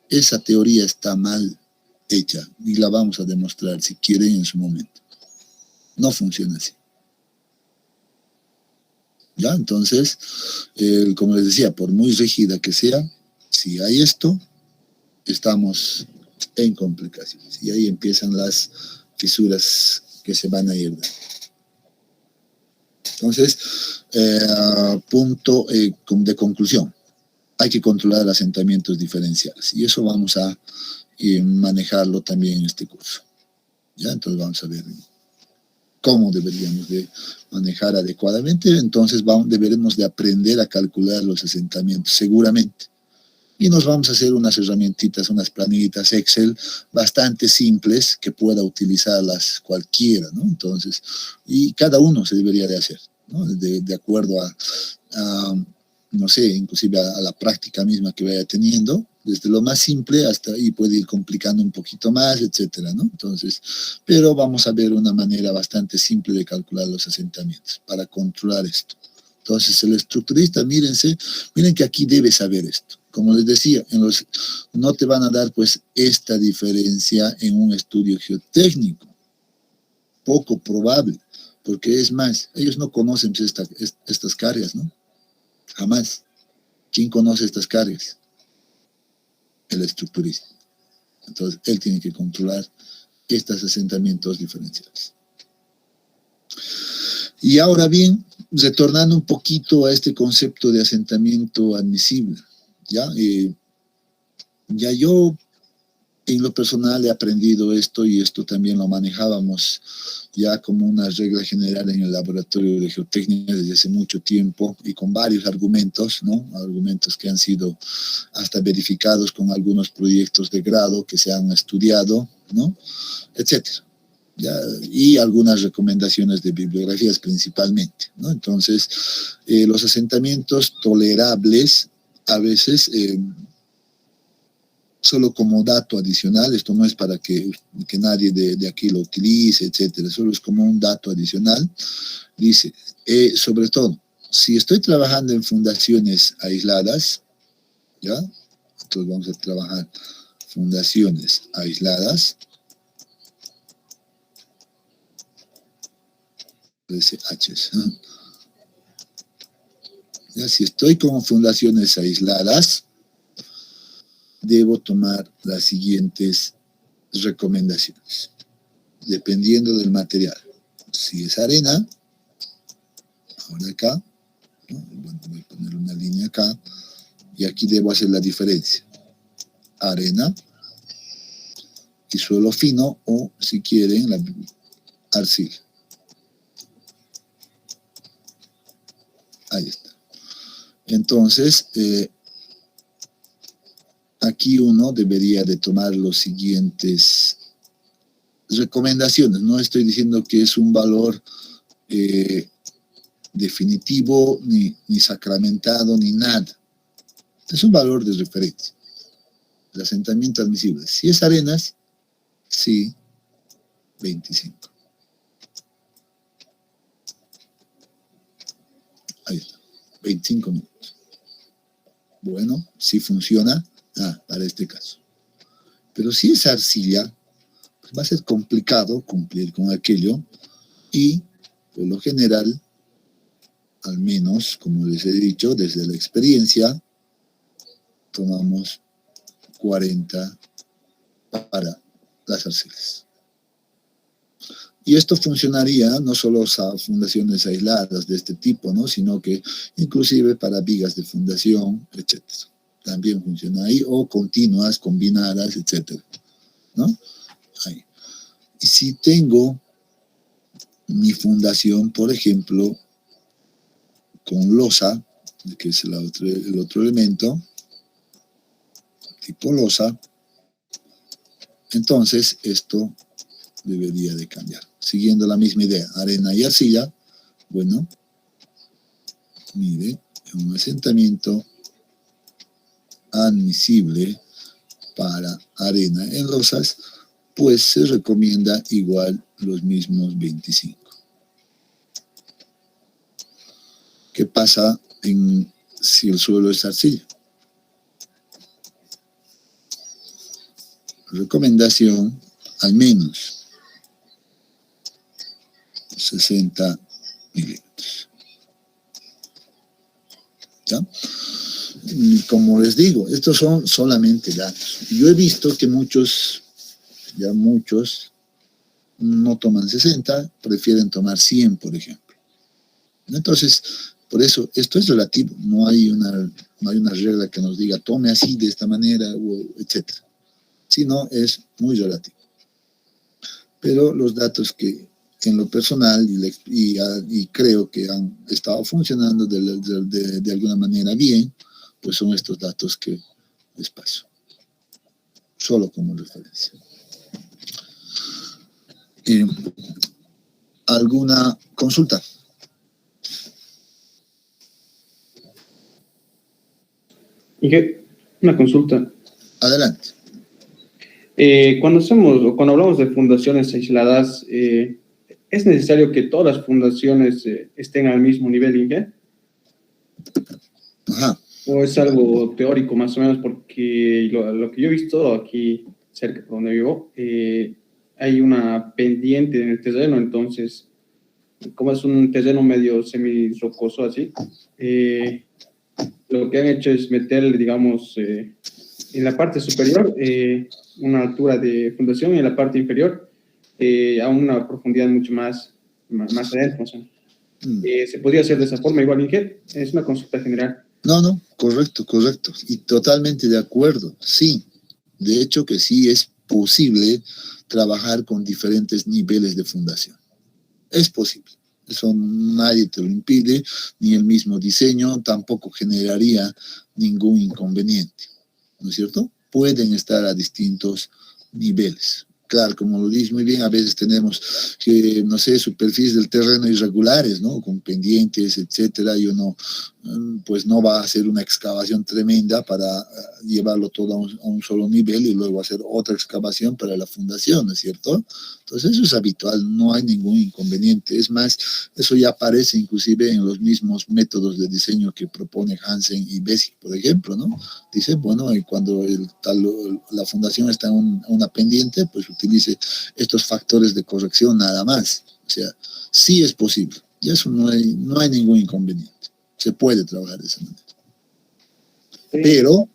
Esa teoría está mal hecha y la vamos a demostrar si quieren en su momento. No funciona así. ¿Ya? Entonces, como les decía, por muy rígida que sea, si hay esto, estamos en complicaciones. Y ahí empiezan las fisuras que se van a ir dando. Entonces, punto de conclusión. Hay que controlar asentamientos diferenciales. Y eso vamos a manejarlo también en este curso. ¿Ya? Entonces vamos a ver cómo deberíamos de manejar adecuadamente. Entonces deberemos de aprender a calcular los asentamientos, seguramente. Y nos vamos a hacer unas herramientitas, unas planillitas Excel bastante simples que pueda utilizarlas cualquiera, ¿no? Entonces, y cada uno se debería de hacer, ¿no? De acuerdo a, no sé, inclusive a la práctica misma que vaya teniendo, desde lo más simple hasta ahí puede ir complicando un poquito más, etcétera, ¿no? Entonces, pero vamos a ver una manera bastante simple de calcular los asentamientos para controlar esto. Entonces, el estructurista, miren que aquí debe saber esto. Como les decía, no te van a dar pues esta diferencia en un estudio geotécnico. Poco probable, porque es más, ellos no conocen pues, estas cargas, ¿no? Jamás. ¿Quién conoce estas cargas? El estructurista. Entonces, él tiene que controlar estos asentamientos diferenciales. Y ahora bien, retornando un poquito a este concepto de asentamiento admisible, ya yo en lo personal he aprendido esto y esto también lo manejábamos ya como una regla general en el laboratorio de geotecnia desde hace mucho tiempo y con varios argumentos, ¿no? Argumentos que han sido hasta verificados con algunos proyectos de grado que se han estudiado, ¿no? Etcétera. ¿Ya? Y algunas recomendaciones de bibliografías principalmente, ¿no? Entonces, los asentamientos tolerables a veces, solo como dato adicional, esto no es para que nadie de aquí lo utilice, etcétera, solo es como un dato adicional, dice, sobre todo, si estoy trabajando en fundaciones aisladas, ¿ya? Entonces vamos a trabajar fundaciones aisladas, SHs. Ya, si estoy con fundaciones aisladas, debo tomar las siguientes recomendaciones, dependiendo del material. Si es arena, ahora acá, ¿no? Bueno, voy a poner una línea acá, y aquí debo hacer la diferencia. Arena y suelo fino, o si quieren, la arcilla. Ahí está. Entonces, aquí uno debería de tomar los siguientes recomendaciones. No estoy diciendo que es un valor definitivo, ni sacramentado, ni nada. Es un valor de referencia. El asentamiento admisible. Si es arenas, sí, 25. Ahí está, 25 minutos. Bueno, sí funciona para este caso. Pero si es arcilla, pues va a ser complicado cumplir con aquello y, por lo general, al menos, como les he dicho, desde la experiencia, tomamos 40 para las arcillas. Y esto funcionaría no solo a fundaciones aisladas de este tipo, ¿no? Sino que inclusive para vigas de fundación, etc. También funciona ahí, o continuas, combinadas, etc. ¿No? Ahí. Y si tengo mi fundación, por ejemplo, con losa, que es el otro elemento, tipo losa, entonces esto debería de cambiar. Siguiendo la misma idea, arena y arcilla, bueno, mire, un asentamiento admisible para arena en losas, pues se recomienda igual los mismos 25. ¿Qué pasa si el suelo es arcilla? Recomendación, al menos 60 milímetros. ¿Ya? Y como les digo, estos son solamente datos. Yo he visto que muchos no toman 60, prefieren tomar 100, por ejemplo. Entonces, por eso, esto es relativo. No hay una regla que nos diga, tome así, de esta manera, etc. Sino es muy relativo. Pero los datos que en lo personal y creo que han estado funcionando de alguna manera bien, pues son estos datos que les paso. Solo como referencia. ¿Alguna consulta? Inge, una consulta. Adelante. Cuando hablamos de fundaciones aisladas, ¿es necesario que todas las fundaciones estén al mismo nivel, Inge? Ajá. ¿O es algo teórico más o menos? Porque lo que yo he visto aquí cerca de donde vivo, hay una pendiente en el terreno, entonces, como es un terreno medio semi-rocoso así, lo que han hecho es meterle, digamos, en la parte superior una altura de fundación y en la parte inferior a una profundidad mucho más adentro. O sea, ¿se podría hacer de esa forma igual, Inge? Es una consulta general. No, correcto. Y totalmente de acuerdo. Sí, de hecho que sí es posible trabajar con diferentes niveles de fundación. Es posible. Eso nadie te lo impide, ni el mismo diseño tampoco generaría ningún inconveniente. ¿No es cierto? Pueden estar a distintos niveles. Claro, como lo dices muy bien, a veces tenemos que, no sé, superficies del terreno irregulares, ¿no? Con pendientes, etcétera, y uno pues no va a hacer una excavación tremenda para llevarlo todo a un solo nivel y luego hacer otra excavación para la fundación, ¿no es cierto? Entonces eso es habitual, no hay ningún inconveniente. Es más, eso ya aparece inclusive en los mismos métodos de diseño que propone Hansen y Bessick, por ejemplo, ¿no? Dice, bueno, cuando la fundación está en una pendiente, pues utilice estos factores de corrección nada más. O sea, sí es posible. Y eso no hay ningún inconveniente. Se puede trabajar de esa manera. Sí.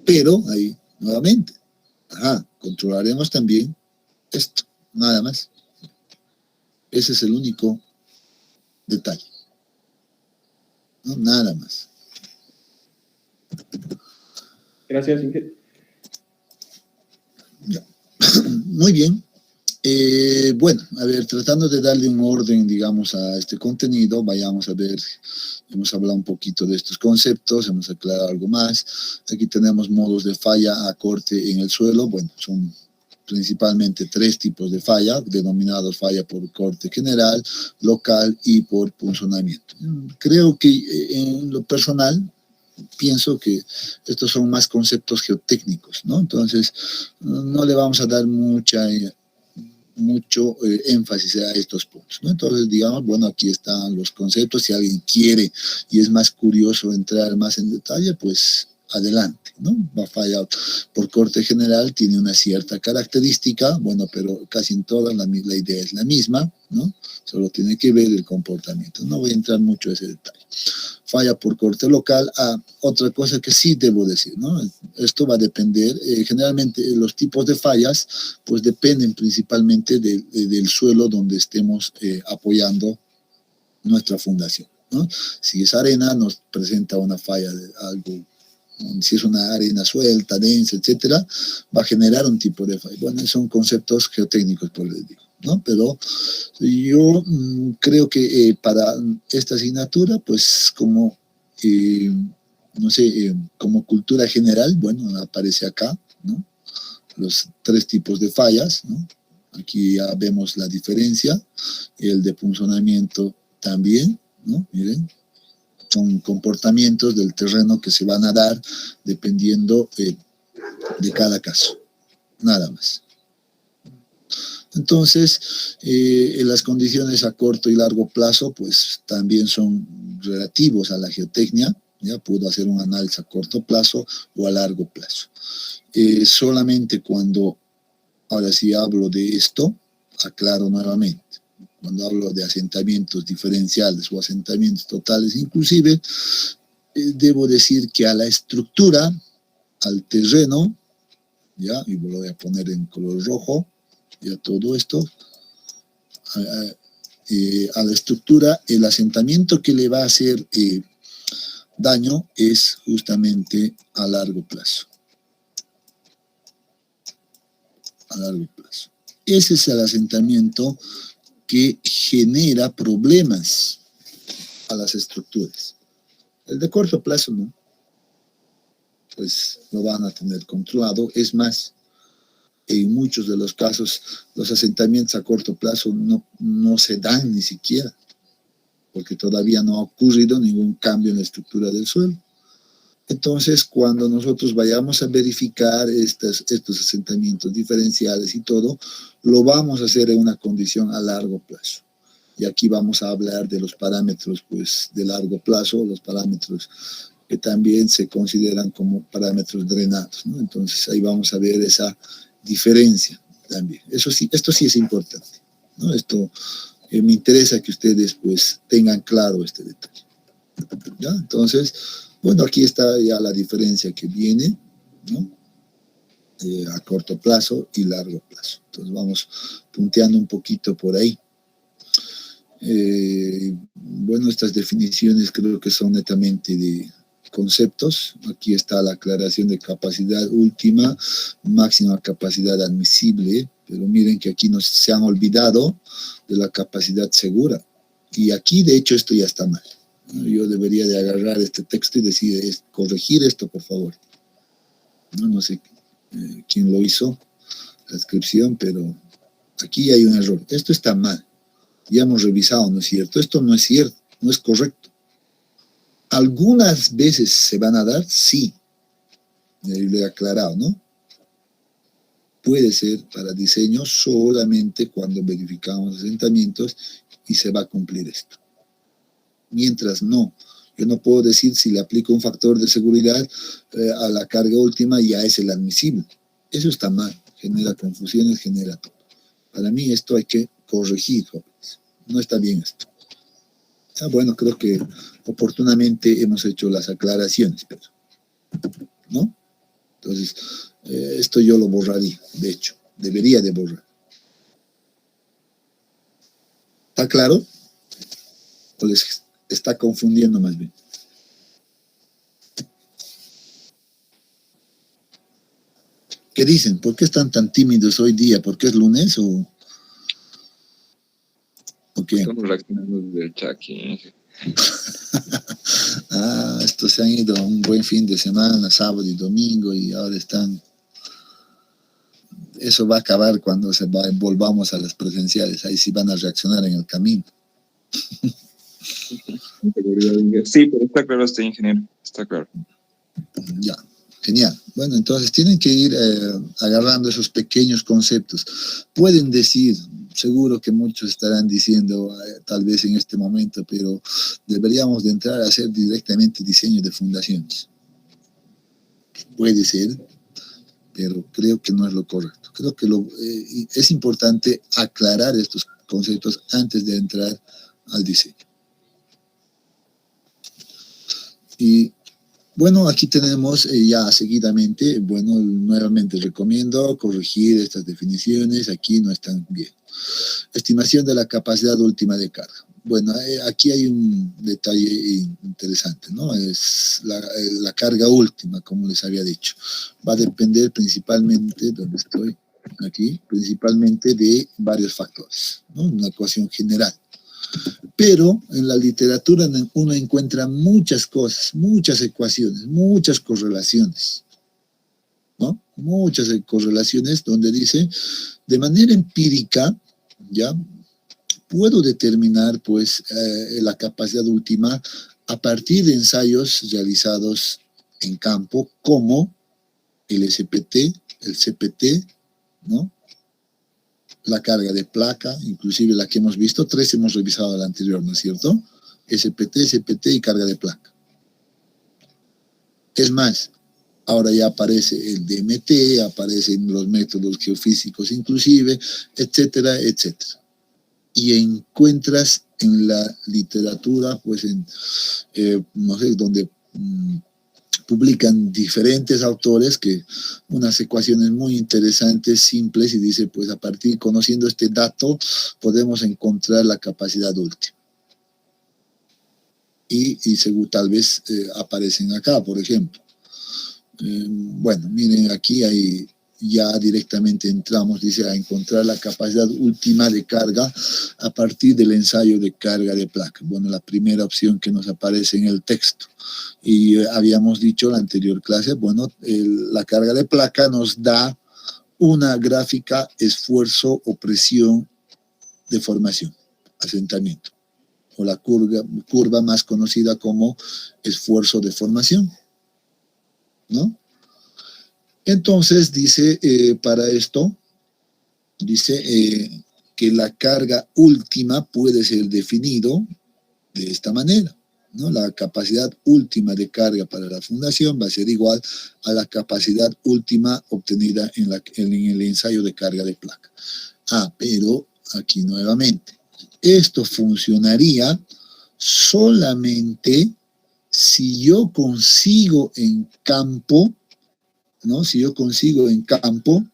Pero, ahí, nuevamente, controlaremos también esto, nada más. Ese es el único detalle. No, nada más. Gracias, Inge. Ya. Muy bien. Bueno, a ver, tratando de darle un orden, digamos, a este contenido, vayamos a ver, hemos hablado un poquito de estos conceptos, hemos aclarado algo más. Aquí tenemos modos de falla a corte en el suelo. Bueno, son principalmente 3 tipos de falla, denominados falla por corte general, local y por punzonamiento. Creo que en lo personal, pienso que estos son más conceptos geotécnicos, ¿no? Entonces, no le vamos a dar mucho énfasis a estos puntos, ¿no? Entonces, digamos, bueno, aquí están los conceptos. Si alguien quiere y es más curioso entrar más en detalle, pues adelante, ¿no? La falla por corte general tiene una cierta característica, bueno, pero casi en todas la idea es la misma, ¿no? Solo tiene que ver el comportamiento. No voy a entrar mucho en ese detalle. falla por corte local. Otra cosa que sí debo decir, ¿no? Esto va a depender, generalmente los tipos de fallas pues dependen principalmente del suelo donde estemos apoyando nuestra fundación, ¿no? Si es arena, nos presenta una falla de algo. Si es una arena suelta, densa, etcétera, va a generar un tipo de falla. Bueno, son conceptos geotécnicos, por les digo, ¿no? Pero yo creo que para esta asignatura, pues como, no sé, como cultura general, bueno, aparece acá, ¿no? Los 3 tipos de fallas, ¿no? Aquí ya vemos la diferencia, el de punzonamiento también, ¿no? Miren. Son comportamientos del terreno que se van a dar dependiendo de cada caso, nada más. Entonces, las condiciones a corto y largo plazo, pues también son relativos a la geotecnia, ya puedo hacer un análisis a corto plazo o a largo plazo. Solamente cuando, ahora sí hablo de esto, aclaro nuevamente. Cuando hablo de asentamientos diferenciales o asentamientos totales inclusive, debo decir que a la estructura, al terreno, ya, y lo voy a poner en color rojo, ya todo esto, a la estructura, el asentamiento que le va a hacer daño es justamente a largo plazo. A largo plazo. Ese es el asentamiento que genera problemas a las estructuras. El de corto plazo no, pues lo van a tener controlado. Es más, en muchos de los casos los asentamientos a corto plazo no se dan ni siquiera, porque todavía no ha ocurrido ningún cambio en la estructura del suelo. Entonces, cuando nosotros vayamos a verificar estos asentamientos diferenciales y todo, lo vamos a hacer en una condición a largo plazo. Y aquí vamos a hablar de los parámetros pues, de largo plazo, los parámetros que también se consideran como parámetros drenados, ¿no? Entonces, ahí vamos a ver esa diferencia también. Eso sí, esto sí es importante, ¿no? Esto me interesa que ustedes pues, tengan claro este detalle, ¿ya? Entonces, bueno, aquí está ya la diferencia que viene, ¿no? A corto plazo y largo plazo. Entonces vamos punteando un poquito por ahí. Bueno, estas definiciones creo que son netamente de conceptos. Aquí está la aclaración de capacidad última, máxima capacidad admisible, pero miren que aquí se han olvidado de la capacidad segura. Y aquí, de hecho, esto ya está mal. Yo debería de agarrar este texto y decir, corregir esto, por favor. No sé quién lo hizo, la descripción, pero aquí hay un error. Esto está mal. Ya hemos revisado, ¿no es cierto? Esto no es cierto, no es correcto. Algunas veces se van a dar, sí. Le he aclarado, ¿no? Puede ser para diseño solamente cuando verificamos asentamientos y se va a cumplir esto. Mientras no, yo no puedo decir si le aplico un factor de seguridad a la carga última, ya es el admisible. Eso está mal, genera confusiones, genera todo. Para mí esto hay que corregir, jóvenes. No está bien esto. Bueno, creo que oportunamente hemos hecho las aclaraciones, pero, ¿no? Entonces, esto yo lo borraría, de hecho, debería de borrar. ¿Está claro? ¿O les está confundiendo más bien? ¿Qué dicen? ¿Por qué están tan tímidos hoy día? ¿Por qué es lunes o qué? Estamos reaccionando desde el chat aquí. Estos se han ido a un buen fin de semana, sábado y domingo, y ahora están... Eso va a acabar cuando volvamos a las presenciales. Ahí sí van a reaccionar en el camino. Sí, pero está claro este ingeniero, está claro. Ya, genial. Bueno, entonces tienen que ir agarrando esos pequeños conceptos. Pueden decir, seguro que muchos estarán diciendo, tal vez en este momento, pero deberíamos de entrar a hacer directamente diseño de fundaciones. Puede ser, pero creo que no es lo correcto. Creo que es importante aclarar estos conceptos antes de entrar al diseño. Y bueno, aquí tenemos ya seguidamente, bueno, nuevamente recomiendo corregir estas definiciones, aquí no están bien. Estimación de la capacidad última de carga. Bueno, aquí hay un detalle interesante, ¿no? Es la carga última, como les había dicho. Va a depender principalmente, donde estoy aquí, principalmente de varios factores, ¿no? Una ecuación general. Pero en la literatura uno encuentra muchas cosas, muchas ecuaciones, muchas correlaciones, ¿no? Muchas correlaciones donde dice, de manera empírica, ¿ya? Puedo determinar, pues, la capacidad última a partir de ensayos realizados en campo, como el SPT, el CPT, ¿no? La carga de placa, inclusive la que hemos visto, 3 hemos revisado la anterior, ¿no es cierto? SPT, CPT y carga de placa. Es más, ahora ya aparece el DMT, aparecen los métodos geofísicos inclusive, etcétera, etcétera. Y encuentras en la literatura, pues no sé, donde publican diferentes autores que unas ecuaciones muy interesantes, simples, y dice, pues a partir, conociendo este dato, podemos encontrar la capacidad última. Y según tal vez aparecen acá, por ejemplo. Bueno, miren, aquí hay, ya directamente entramos, dice, a encontrar la capacidad última de carga a partir del ensayo de carga de placa. Bueno, la primera opción que nos aparece en el texto. Y habíamos dicho en la anterior clase, bueno, la carga de placa nos da una gráfica esfuerzo o presión de formación, asentamiento, o la curva más conocida como esfuerzo de formación, ¿no? Entonces dice, para esto, dice que la carga última puede ser definido de esta manera, ¿no? La capacidad última de carga para la fundación va a ser igual a la capacidad última obtenida en el ensayo de carga de placa. Pero aquí nuevamente, esto funcionaría solamente si yo consigo en campo, ¿no? Si yo consigo en campo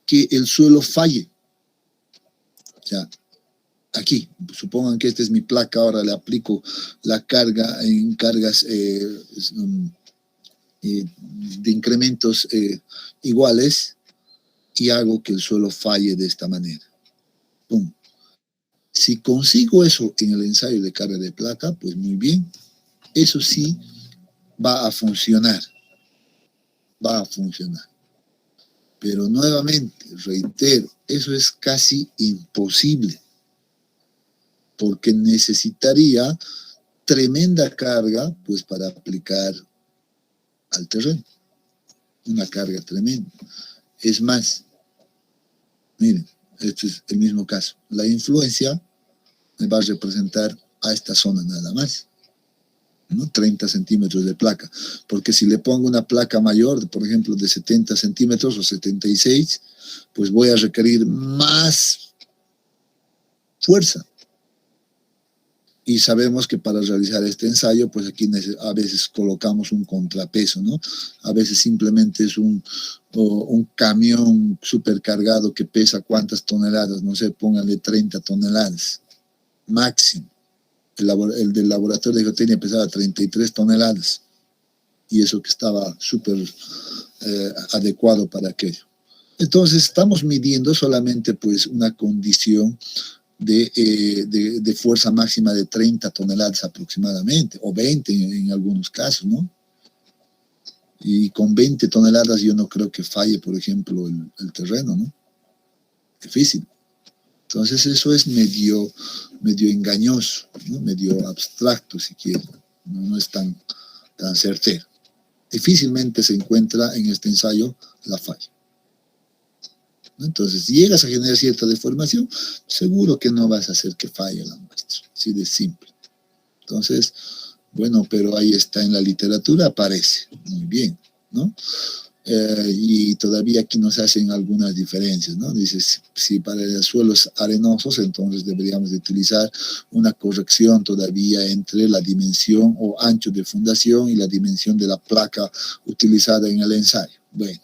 que el suelo falle. O sea, aquí, supongan que esta es mi placa, ahora le aplico la carga en cargas de incrementos iguales y hago que el suelo falle de esta manera. ¡Pum! Si consigo eso en el ensayo de carga de placa, pues muy bien. Eso sí va a funcionar. Va a funcionar. Pero nuevamente, reitero, eso es casi imposible, porque necesitaría tremenda carga, pues, para aplicar al terreno. Una carga tremenda. Es más, miren, este es el mismo caso. La influencia me va a representar a esta zona nada más, ¿no? 30 centímetros de placa, porque si le pongo una placa mayor, por ejemplo, de 70 centímetros o 76, pues voy a requerir más fuerza. Y sabemos que para realizar este ensayo, pues aquí a veces colocamos un contrapeso, ¿no? A veces simplemente es un camión supercargado que pesa cuántas toneladas, no sé, pónganle 30 toneladas, máximo. El del laboratorio de geotecnia pesaba 33 toneladas, y eso que estaba súper adecuado para aquello. Entonces estamos midiendo solamente pues una condición de fuerza máxima de 30 toneladas aproximadamente, o 20 en algunos casos, ¿no? Y con 20 toneladas yo no creo que falle, por ejemplo, el terreno, ¿no? Difícil. Entonces eso es medio engañoso, ¿no? Medio abstracto, si quieren, no es tan certero. Difícilmente se encuentra en este ensayo la falla. Entonces, si llegas a generar cierta deformación, seguro que no vas a hacer que falle la muestra, así de simple. Entonces, bueno, pero ahí está en la literatura, aparece, muy bien, ¿no? y todavía aquí nos hacen algunas diferencias, ¿no? Dices, si para los suelos arenosos, entonces deberíamos de utilizar una corrección todavía entre la dimensión o ancho de fundación y la dimensión de la placa utilizada en el ensayo. Bueno,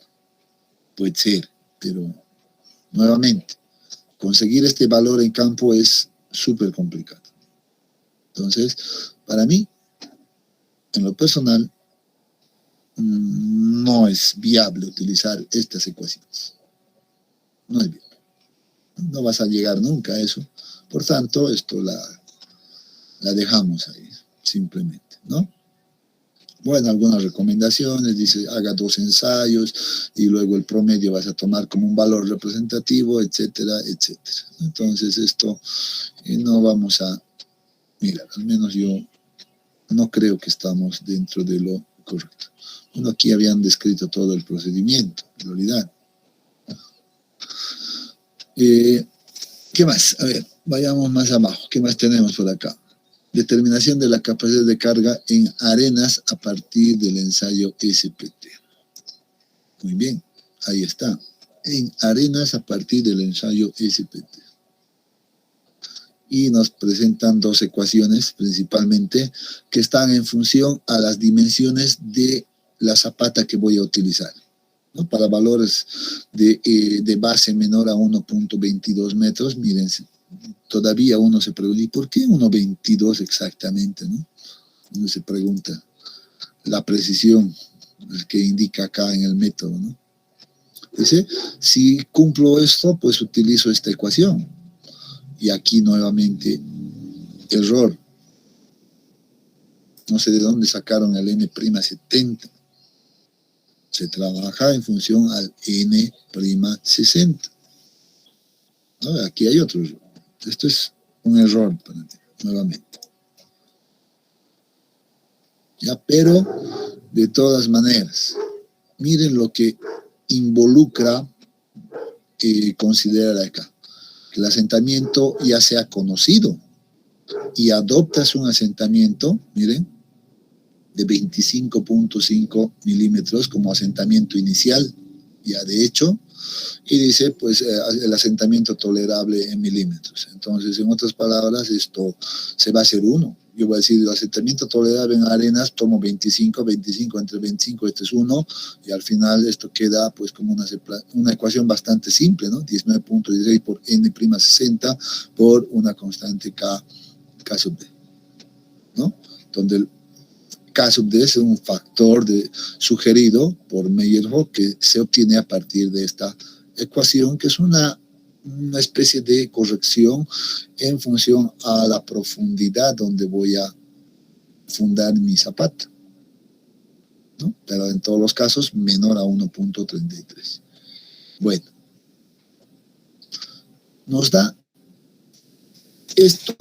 puede ser, pero nuevamente, conseguir este valor en campo es súper complicado. Entonces, para mí, en lo personal, no es viable utilizar estas ecuaciones. No es viable. No vas a llegar nunca a eso. Por tanto, esto la dejamos ahí, simplemente, ¿no? Bueno, algunas recomendaciones, dice, haga 2 ensayos y luego el promedio vas a tomar como un valor representativo, etcétera, etcétera. Entonces, esto no vamos a mirar, al menos yo no creo que estamos dentro de lo correcto. Bueno, aquí habían descrito todo el procedimiento, en realidad. ¿Qué más? A ver, vayamos más abajo. ¿Qué más tenemos por acá? Determinación de la capacidad de carga en arenas a partir del ensayo SPT. Muy bien, ahí está. En arenas a partir del ensayo SPT. Y nos presentan 2 ecuaciones principalmente que están en función a las dimensiones de la zapata que voy a utilizar, ¿no? Para valores de base menor a 1.22 metros, miren, todavía uno se pregunta, ¿y por qué 1.22 exactamente, no? Uno se pregunta, la precisión, el que indica acá en el método, ¿no? Dice, si cumplo esto, pues utilizo esta ecuación. Y aquí nuevamente, error. No sé de dónde sacaron el N'70. Se trabaja en función al N'60. ¿No? Aquí hay otro error. Esto es un error para ti, nuevamente. Ya, pero de todas maneras, miren lo que involucra considerar acá. Que el asentamiento ya sea conocido y adoptas un asentamiento, miren, de 25.5 milímetros como asentamiento inicial, ya de hecho, y dice, pues, el asentamiento tolerable en milímetros. Entonces, en otras palabras, esto se va a hacer 1. Yo voy a decir, el asentamiento tolerable en arenas, tomo 25, entre 25, este es 1, y al final esto queda, pues, como una ecuación bastante simple, ¿no? 19.16 por N'60 por una constante K sub D, ¿no? Donde el K sub D es un factor sugerido por Meyerhoff que se obtiene a partir de esta ecuación, que es una especie de corrección en función a la profundidad donde voy a fundar mi zapata, ¿no? Pero en todos los casos menor a 1.33. Bueno, nos da esto,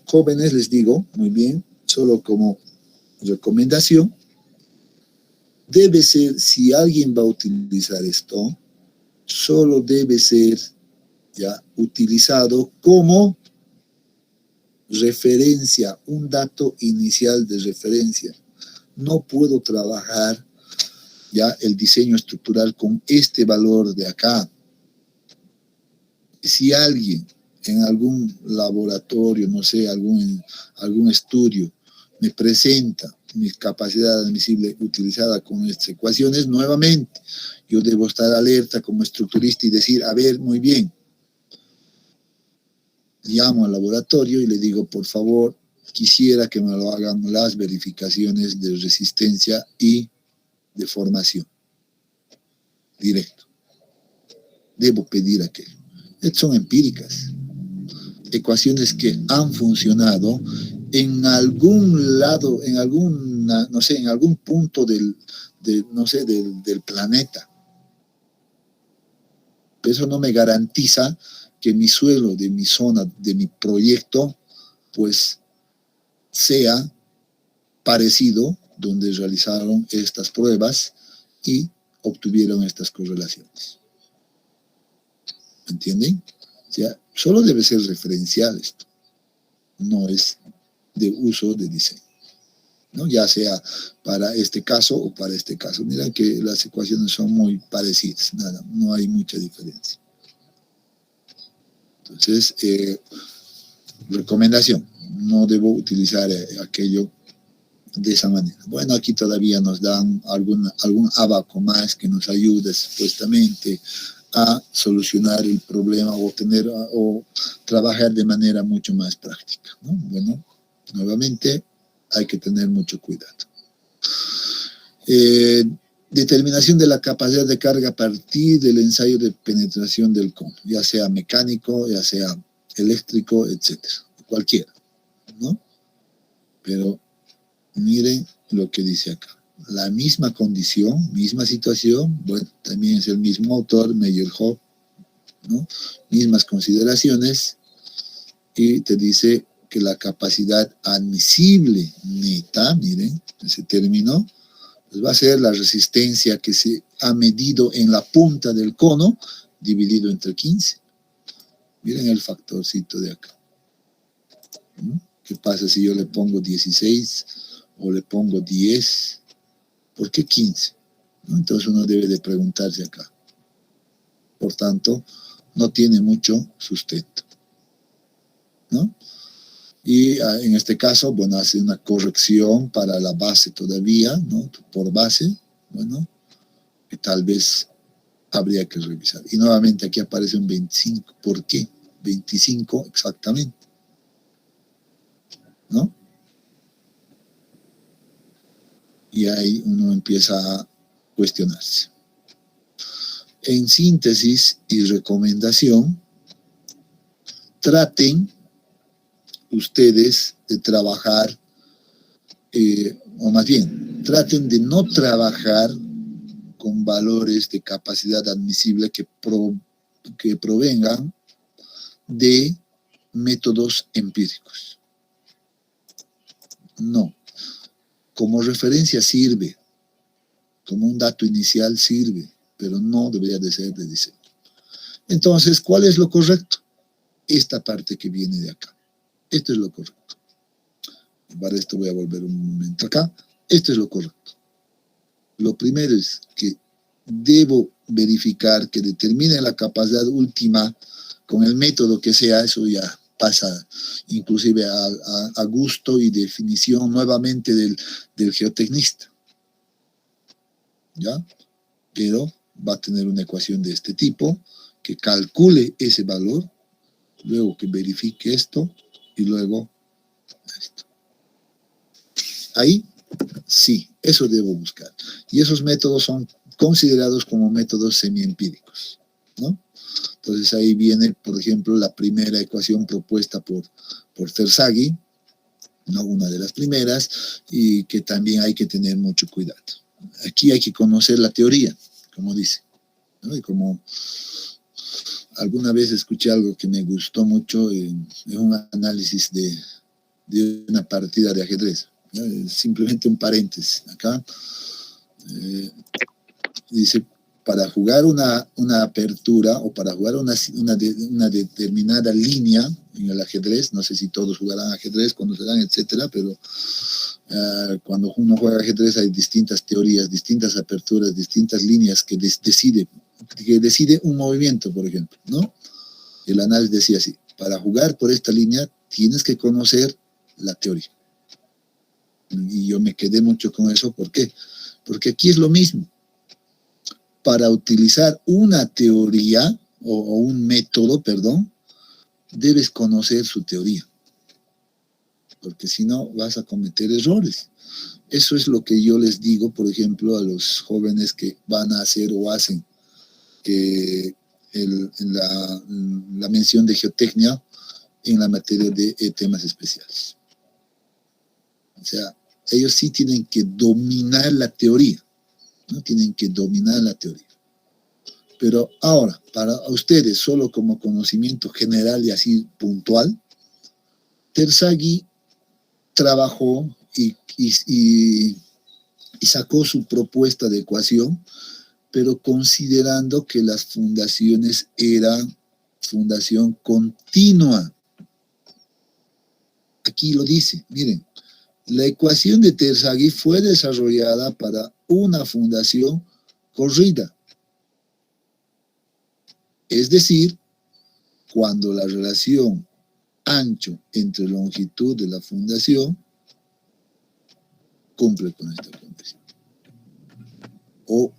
jóvenes, les digo, muy bien, solo como recomendación, debe ser, si alguien va a utilizar esto, solo debe ser ya utilizado como referencia, un dato inicial de referencia. No puedo trabajar ya el diseño estructural con este valor de acá. Si alguien en algún laboratorio, no sé, algún estudio, me presenta mi capacidad admisible utilizada con estas ecuaciones, nuevamente, yo debo estar alerta como estructurista y decir, a ver, muy bien, llamo al laboratorio y le digo, por favor, quisiera que me lo hagan las verificaciones de resistencia y de formación. Directo. Debo pedir aquello. Estas son empíricas. Ecuaciones que han funcionado en algún lado, en alguna, no sé, en algún punto del planeta. Eso no me garantiza que mi suelo de mi zona, de mi proyecto, pues sea parecido donde realizaron estas pruebas y obtuvieron estas correlaciones. ¿Me entienden? O sea, solo debe ser referencial esto. No es de uso de diseño. ¿no? Ya sea para este caso o para este caso. Mira que las ecuaciones son muy parecidas, nada, no hay mucha diferencia. Entonces, recomendación, no debo utilizar aquello de esa manera. Bueno, aquí todavía nos dan algún abaco más que nos ayude supuestamente a solucionar el problema o trabajar de manera mucho más práctica, ¿no? Bueno, nuevamente hay que tener mucho cuidado. Determinación de la capacidad de carga a partir del ensayo de penetración del cono, ya sea mecánico, ya sea eléctrico, etcétera, cualquiera, ¿no? Pero miren lo que dice acá. La misma condición, misma situación, bueno, también es el mismo autor, Meyerhoff, ¿no? Mismas consideraciones, y te dice que la capacidad admisible neta, miren, ese término, pues va a ser la resistencia que se ha medido en la punta del cono, dividido entre 15. Miren el factorcito de acá. ¿No? ¿Qué pasa si yo le pongo 16 o le pongo 10? ¿Por qué 15? ¿No? Entonces uno debe de preguntarse acá. Por tanto, no tiene mucho sustento, ¿no? Y en este caso, bueno, hace una corrección para la base todavía, ¿no? Por base, bueno, que tal vez habría que revisar. Y nuevamente aquí aparece un 25. ¿Por qué? 25 exactamente, ¿no? Y ahí uno empieza a cuestionarse. En síntesis y recomendación, traten ustedes de trabajar, o más bien, traten de no trabajar con valores de capacidad admisible que provengan de métodos empíricos. No. Como referencia sirve, como un dato inicial sirve, pero no debería de ser de diseño. Entonces, ¿cuál es lo correcto? Esta parte que viene de acá. Esto es lo correcto. Para esto voy a volver un momento acá. Esto es lo correcto. Lo primero es que debo verificar que determine la capacidad última con el método que sea. Eso ya pasa inclusive a gusto y definición nuevamente del geotecnista. ¿Ya? Pero va a tener una ecuación de este tipo que calcule ese valor, luego que verifique esto y luego esto. Ahí sí, eso debo buscar. Y esos métodos son considerados como métodos semiempíricos, ¿no? Entonces ahí viene, por ejemplo, la primera ecuación propuesta por Terzaghi, ¿no? Una de las primeras, y que también hay que tener mucho cuidado. Aquí hay que conocer la teoría, como dice, ¿no? Y como alguna vez escuché algo que me gustó mucho, en un análisis de una partida de ajedrez, ¿no? Simplemente un paréntesis acá, dice, para jugar una apertura o para jugar una determinada línea en el ajedrez, no sé si todos jugarán ajedrez, conocerán, etcétera, pero cuando uno juega ajedrez hay distintas teorías, distintas aperturas, distintas líneas que decide un movimiento, por ejemplo, ¿no? El análisis decía así, para jugar por esta línea tienes que conocer la teoría. Y yo me quedé mucho con eso, ¿por qué? Porque aquí es lo mismo. Para utilizar una teoría o un método, perdón, debes conocer su teoría, porque si no vas a cometer errores. Eso es lo que yo les digo, por ejemplo, a los jóvenes que van a hacer o hacen que la mención de geotecnia en la materia de temas especiales. O sea, ellos sí tienen que dominar la teoría, ¿no? Tienen que dominar la teoría. Pero ahora, para ustedes, solo como conocimiento general y así puntual, Terzaghi trabajó y sacó su propuesta de ecuación, pero considerando que las fundaciones eran fundación continua. Aquí lo dice, miren, La ecuación de Terzaghi fue desarrollada para una fundación corrida. Es decir, cuando la relación ancho entre longitud de la fundación cumple con esta condición. O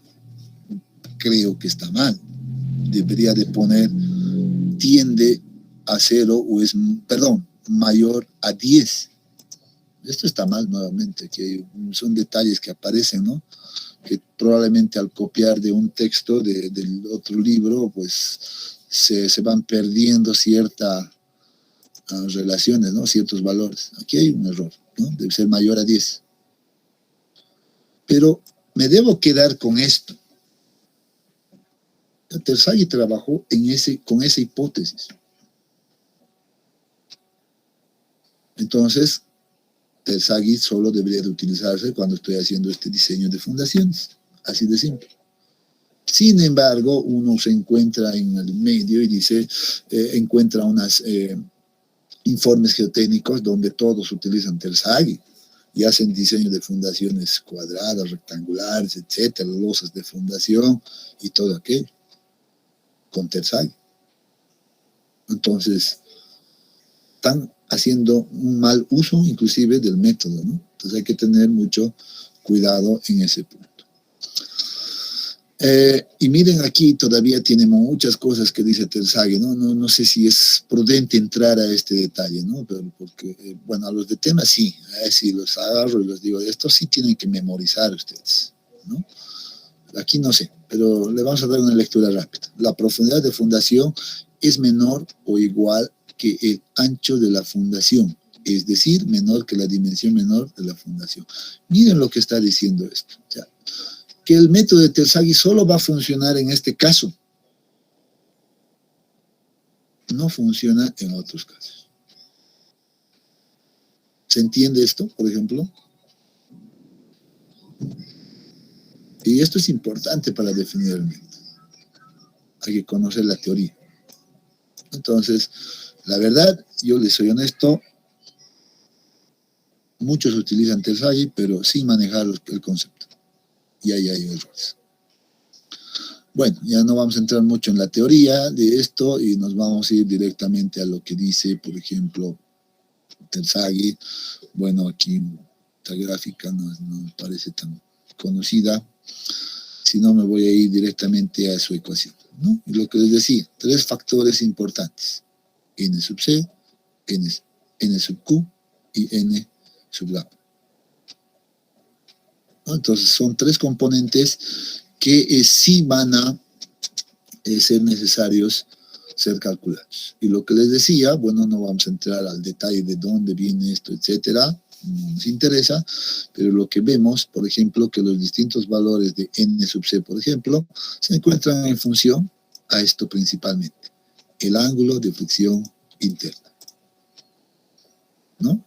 creo que está mal. Debería de poner tiende a 0 o es, perdón, mayor a 10. Esto está mal nuevamente, que son detalles que aparecen, ¿no? Que probablemente al copiar de un texto del otro libro, pues se van perdiendo ciertas relaciones, ¿no? Ciertos valores. Aquí hay un error, ¿no? Debe ser mayor a 10. Pero me debo quedar con esto. Terzaghi trabajó con esa hipótesis. Entonces, Terzaghi solo debería de utilizarse cuando estoy haciendo este diseño de fundaciones. Así de simple. Sin embargo, uno se encuentra en el medio y dice, encuentra unos informes geotécnicos donde todos utilizan Terzaghi y hacen diseño de fundaciones cuadradas, rectangulares, etcétera, losas de fundación y todo aquello con Terzaghi. Entonces, están haciendo un mal uso inclusive del método, ¿no? Entonces hay que tener mucho cuidado en ese punto. Y miren, aquí todavía tiene muchas cosas que dice Terzaghi, ¿no? No sé si es prudente entrar a este detalle, ¿no? Pero porque, bueno, a los de temas sí, sí los agarro y los digo, estos sí tienen que memorizar ustedes, ¿no? Aquí no sé, pero le vamos a dar una lectura rápida. La profundidad de fundación es menor o igual que el ancho de la fundación, es decir, menor que la dimensión menor de la fundación. Miren lo que está diciendo esto, ¿ya? Que el método de Terzaghi solo va a funcionar en este caso. No funciona en otros casos. ¿Se entiende esto, por ejemplo? Y esto es importante para definir el método. Hay que conocer la teoría. Entonces, la verdad, yo les soy honesto, muchos utilizan Terzaghi, pero sin manejar el concepto. Y ahí hay errores. Bueno, ya no vamos a entrar mucho en la teoría de esto y nos vamos a ir directamente a lo que dice, por ejemplo, Terzaghi. Bueno, aquí esta gráfica no me parece tan conocida, sino me voy a ir directamente a su ecuación, ¿no? Y lo que les decía, 3 factores importantes: n sub c, n sub q y n sub gamma. ¿No? Entonces son 3 componentes que sí van a ser necesarios ser calculados. Y lo que les decía, bueno, no vamos a entrar al detalle de dónde viene esto, etcétera, no nos interesa, pero lo que vemos, por ejemplo, que los distintos valores de n sub c, por ejemplo, se encuentran en función a esto principalmente, el ángulo de fricción interna, ¿no?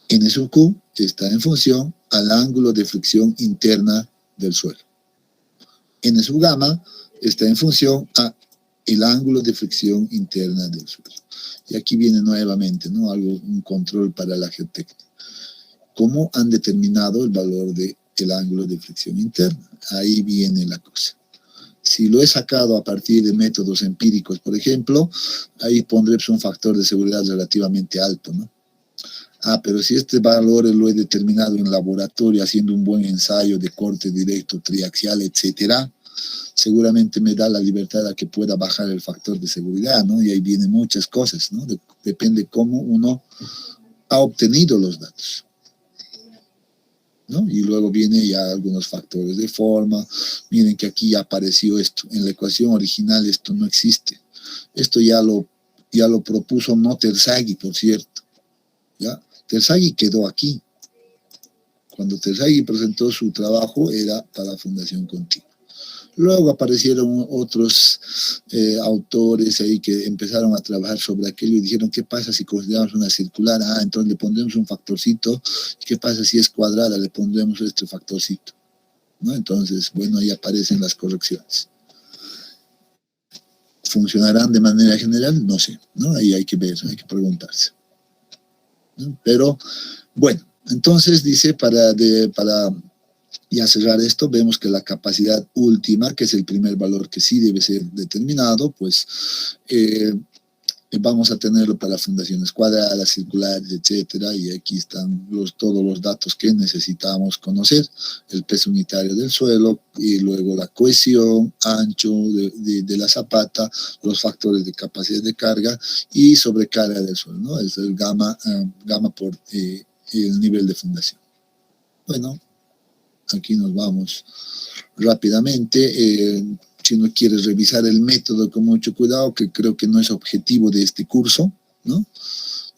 N sub q está en función al ángulo de fricción interna del suelo. N sub gamma está en función a el ángulo de fricción interna del suelo. Y aquí viene nuevamente, ¿no? Un control para la geotécnica. ¿Cómo han determinado el valor del ángulo de fricción interna? Ahí viene la cosa. Si lo he sacado a partir de métodos empíricos, por ejemplo, ahí pondré un factor de seguridad relativamente alto, ¿no? Pero si este valor lo he determinado en laboratorio haciendo un buen ensayo de corte directo, triaxial, etcétera, seguramente me da la libertad a que pueda bajar el factor de seguridad, ¿no? Y ahí vienen muchas cosas, ¿no? Depende cómo uno ha obtenido los datos, ¿no? Y luego vienen ya algunos factores de forma. Miren que aquí ya apareció esto. En la ecuación original esto no existe. Esto ya lo propuso no Terzaghi, por cierto, ¿ya? Terzaghi quedó aquí. Cuando Terzaghi presentó su trabajo era para la Fundación Continua. Luego aparecieron otros autores ahí que empezaron a trabajar sobre aquello y dijeron, ¿qué pasa si consideramos una circular? Entonces le pondremos un factorcito. ¿Qué pasa si es cuadrada? Le pondremos este factorcito, ¿no? Entonces, bueno, ahí aparecen las correcciones. ¿Funcionarán de manera general? No sé, ¿no? Ahí hay que ver, hay que preguntarse, ¿no? Pero, bueno, Entonces dice, para ya cerrar esto, vemos que la capacidad última, que es el primer valor que sí debe ser determinado, pues vamos a tenerlo para fundaciones cuadradas, circulares, etcétera, y aquí están todos los datos que necesitamos conocer: el peso unitario del suelo, y luego la cohesión, ancho de la zapata, los factores de capacidad de carga y sobrecarga del suelo, ¿no? Es el gamma por el nivel de fundación. Bueno, aquí nos vamos rápidamente. Si no quieres revisar el método con mucho cuidado, que creo que no es objetivo de este curso, ¿no?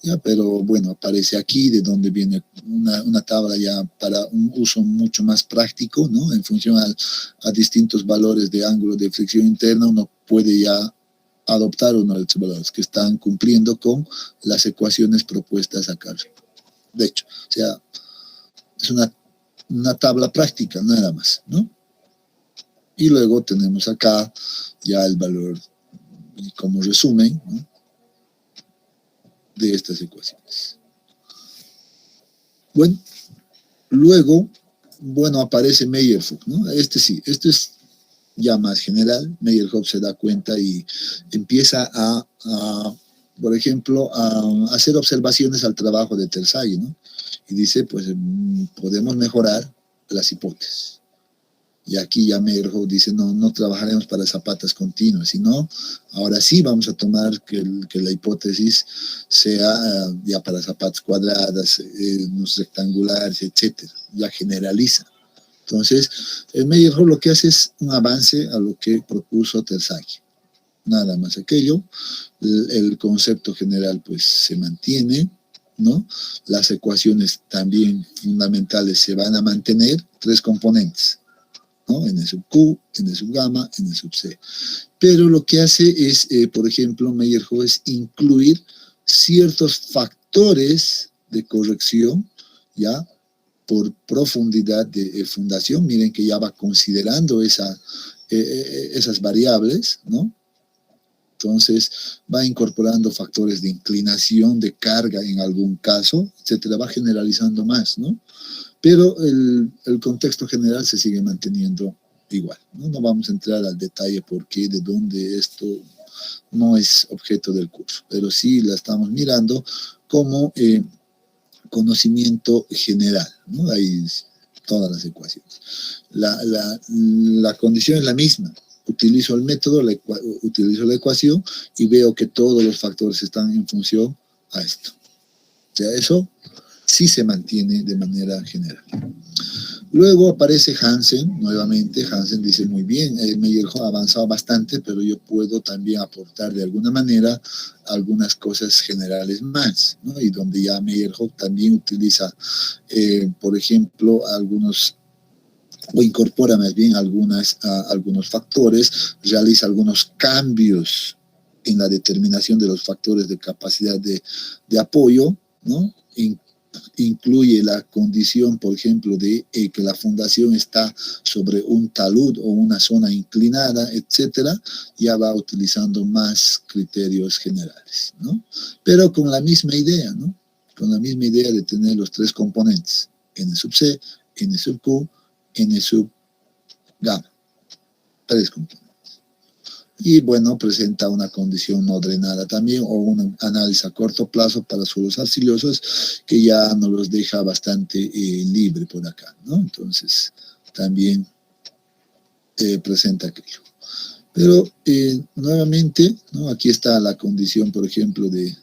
Ya, pero bueno, aparece aquí de donde viene una tabla ya para un uso mucho más práctico, ¿no? En función a distintos valores de ángulo de fricción interna, uno puede ya adoptar uno de estos valores que están cumpliendo con las ecuaciones propuestas acá. De hecho, o sea, es una tabla práctica, nada más, ¿no? Y luego tenemos acá ya el valor como resumen, ¿no?, de estas ecuaciones. Bueno, luego, bueno, aparece Meyerhof, ¿no? Este es ya más general. Meyerhof se da cuenta y empieza por ejemplo, a hacer observaciones al trabajo de Terzaghi, ¿no? Y dice, pues, podemos mejorar las hipótesis. Y aquí ya Meyerhof dice, no trabajaremos para zapatas continuas, sino ahora sí vamos a tomar que la hipótesis sea ya para zapatas cuadradas, rectangulares, etcétera. Ya generaliza. Entonces, Meyerhof lo que hace es un avance a lo que propuso Terzaghi. Nada más aquello. El concepto general pues se mantiene, ¿no? Las ecuaciones también fundamentales se van a mantener, 3 componentes, ¿no? N sub Q, N sub gamma, N sub C. Pero lo que hace es, por ejemplo, Meyerhof, es incluir ciertos factores de corrección, ¿ya?, por profundidad de fundación. Miren que ya va considerando esas variables, ¿no? Entonces, va incorporando factores de inclinación, de carga en algún caso, etcétera. Va generalizando más, ¿no? Pero el contexto general se sigue manteniendo igual, ¿no? No vamos a entrar al detalle por qué, de dónde, esto no es objeto del curso, pero sí la estamos mirando como conocimiento general, ¿no? Ahí todas las ecuaciones. La condición es la misma. Utilizo el método, utilizo la ecuación y veo que todos los factores están en función a esto. O sea, eso sí se mantiene de manera general. Luego aparece Hansen, nuevamente. Hansen dice, muy bien, Meyerhof ha avanzado bastante, pero yo puedo también aportar de alguna manera algunas cosas generales más, ¿no? Y donde ya Meyerhof también utiliza, por ejemplo, o incorpora más bien algunos factores, realiza algunos cambios en la determinación de los factores de capacidad de apoyo, ¿no? Incluye la condición, por ejemplo, de que la fundación está sobre un talud o una zona inclinada, etcétera. Ya va utilizando más criterios generales, ¿no? Pero con la misma idea, ¿no? Con la misma idea de tener los 3 componentes, N sub C, N sub Q, N sub gamma. 3 componentes. Y bueno, presenta una condición no drenada también, o un análisis a corto plazo para suelos arcillosos, que ya nos los deja bastante libre por acá, ¿no? Entonces, también presenta aquello. Pero nuevamente, ¿no?, aquí está la condición, por ejemplo, de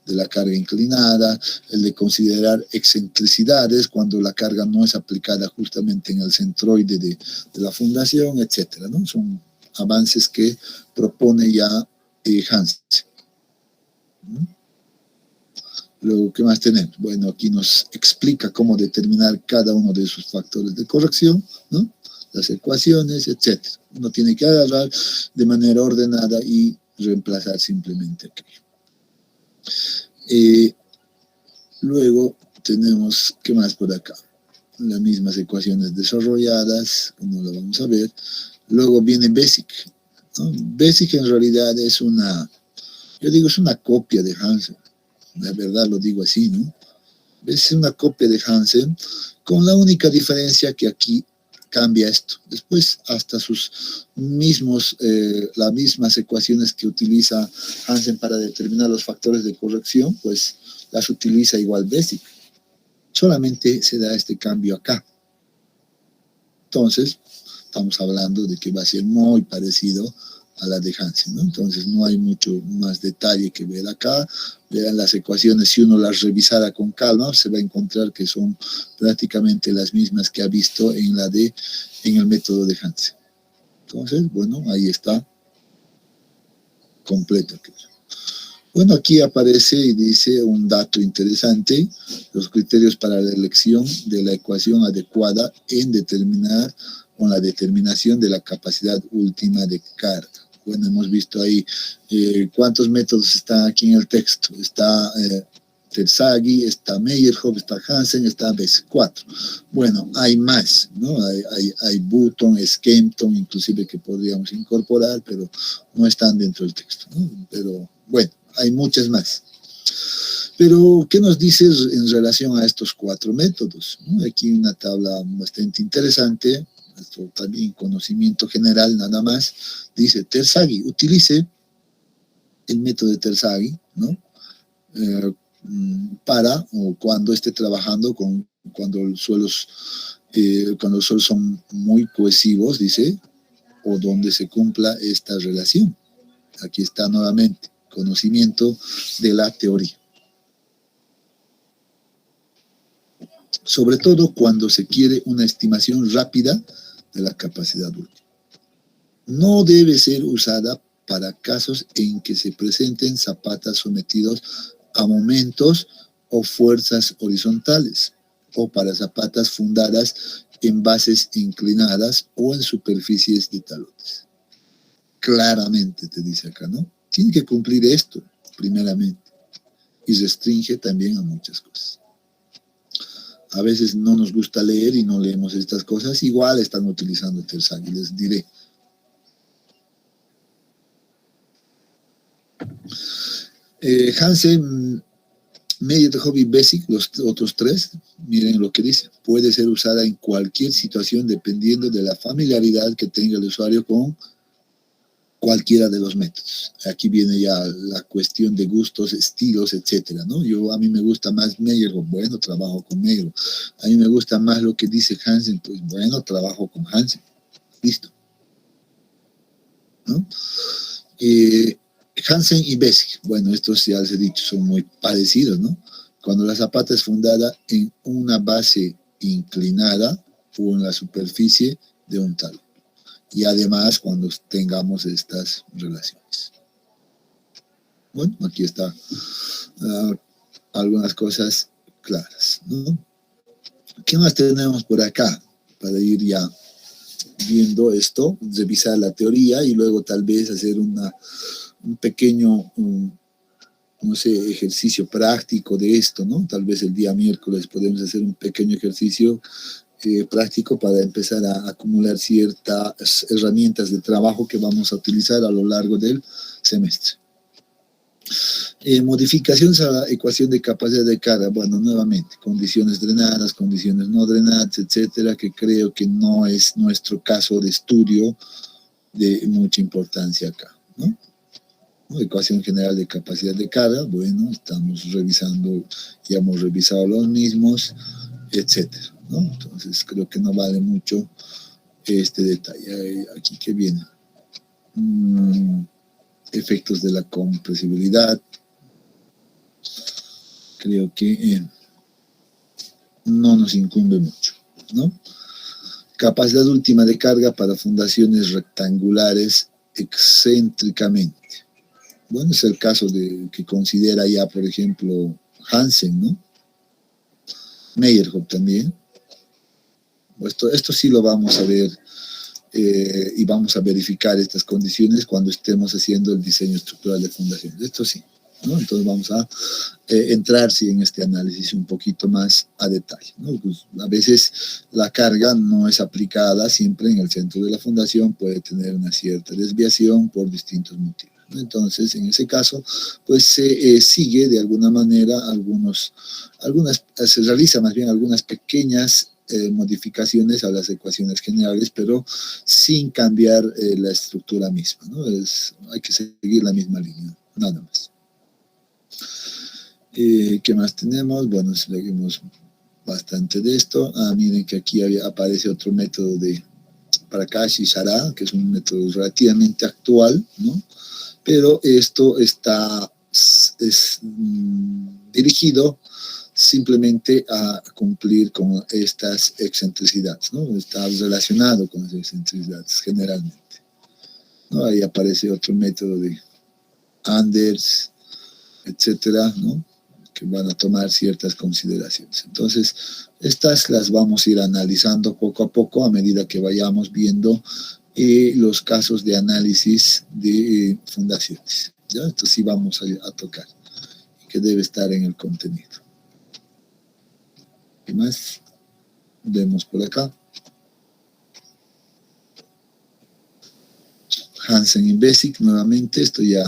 la carga inclinada, el de considerar excentricidades cuando la carga no es aplicada justamente en el centroide de la fundación, etcétera, ¿no? Son avances que propone ya Hansen. Luego, ¿qué más tenemos? Bueno, aquí nos explica cómo determinar cada uno de esos factores de corrección, ¿no? Las ecuaciones, etcétera. Uno tiene que agarrar de manera ordenada y reemplazar simplemente aquello. Luego tenemos, ¿qué más por acá? Las mismas ecuaciones desarrolladas, no lo vamos a ver. Luego viene Basic, ¿no? Basic en realidad es una copia de Hansen, la verdad lo digo así, ¿no? Es una copia de Hansen, con la única diferencia que aquí cambia esto. Después, hasta sus mismos, las mismas ecuaciones que utiliza Hansen para determinar los factores de corrección, pues las utiliza igual Basic. Solamente se da este cambio acá. Entonces, estamos hablando de que va a ser muy parecido a la de Hansen, ¿no? Entonces, no hay mucho más detalle que ver acá. Vean las ecuaciones, si uno las revisara con calma, se va a encontrar que son prácticamente las mismas que ha visto en el método de Hansen. Entonces, bueno, ahí está completo. Bueno, aquí aparece y dice un dato interesante: los criterios para la elección de la ecuación adecuada en determinar con la determinación de la capacidad última de carga. Bueno, hemos visto ahí cuántos métodos están aquí en el texto. Está Terzaghi, está Meyerhoff, está Hansen, está Basic, 4. Bueno, hay más, ¿no? Hay Button, Skempton, inclusive, que podríamos incorporar, pero no están dentro del texto, ¿no? Pero bueno, hay muchas más. Pero, ¿qué nos dice en relación a estos 4 métodos? ¿No? Aquí una tabla bastante interesante. Esto también conocimiento general nada más. Dice Terzaghi, utilice el método de Terzaghi, ¿no? Para o cuando esté trabajando cuando los suelos son muy cohesivos, dice, o donde se cumpla esta relación. Aquí está nuevamente, conocimiento de la teoría. Sobre todo cuando se quiere una estimación rápida de la capacidad última. No debe ser usada para casos en que se presenten zapatas sometidos a momentos o fuerzas horizontales, o para zapatas fundadas en bases inclinadas o en superficies de talones. Claramente te dice acá, ¿no? Tiene que cumplir esto, primeramente, y restringe también a muchas cosas. A veces no nos gusta leer y no leemos estas cosas, igual están utilizando Terzaghi, les diré. Hansen, Meyerhoff y Basic, los otros 3, miren lo que dice: puede ser usada en cualquier situación dependiendo de la familiaridad que tenga el usuario con cualquiera de los métodos. Aquí viene ya la cuestión de gustos, estilos, etcétera, ¿no? A mí me gusta más Meyerhoff, bueno, trabajo con Meyerhoff. A mí me gusta más lo que dice Hansen, pues bueno, trabajo con Hansen. Listo, ¿no? Hansen y Basic, bueno, estos ya les he dicho, son muy parecidos, ¿no? Cuando la zapata es fundada en una base inclinada o en la superficie de un talón. Y además cuando tengamos estas relaciones. Bueno, aquí está algunas cosas claras, ¿no? ¿Qué más tenemos por acá? Para ir ya viendo esto, revisar la teoría y luego tal vez hacer un pequeño, no sé, ejercicio práctico de esto, ¿no? Tal vez el día miércoles podemos hacer un pequeño ejercicio práctico para empezar a acumular ciertas herramientas de trabajo que vamos a utilizar a lo largo del semestre. Modificaciones a la ecuación de capacidad de carga. Bueno, nuevamente, condiciones drenadas, condiciones no drenadas, etcétera, que creo que no es nuestro caso de estudio de mucha importancia acá, ¿no? Ecuación general de capacidad de carga, bueno, estamos revisando, ya hemos revisado los mismos, etcétera, ¿no? Entonces creo que no vale mucho este detalle. Aquí que viene, efectos de la compresibilidad, creo que no nos incumbe mucho, ¿no? Capacidad última de carga para fundaciones rectangulares excéntricamente. Bueno, es el caso que considera ya, por ejemplo, Hansen, ¿no? Meyerhoff también. Esto sí lo vamos a ver y vamos a verificar estas condiciones cuando estemos haciendo el diseño estructural de fundaciones. Esto sí, ¿no? Entonces vamos a entrar sí, en este análisis un poquito más a detalle, ¿no? Pues a veces la carga no es aplicada siempre en el centro de la fundación, puede tener una cierta desviación por distintos motivos. ¿no? Entonces, en ese caso, pues se sigue de alguna manera se realiza más bien algunas pequeñas modificaciones a las ecuaciones generales, pero sin cambiar la estructura misma, ¿no? Hay que seguir la misma línea, nada más. ¿Qué más tenemos? Bueno, seguimos bastante de esto. Miren que aquí aparece otro método de Prakash-Shara, que es un método relativamente actual, ¿no? Pero esto es dirigido simplemente a cumplir con estas excentricidades, ¿no? Está relacionado con las excentricidades generalmente, ¿no? Ahí aparece otro método de Anders, etcétera, ¿no? Que van a tomar ciertas consideraciones. Entonces, estas las vamos a ir analizando poco a poco a medida que vayamos viendo los casos de análisis de fundaciones. ¿Ya? Esto sí vamos a tocar, que debe estar en el contenido. ¿Qué más? Vemos por acá. Hansen y Basic, nuevamente, esto ya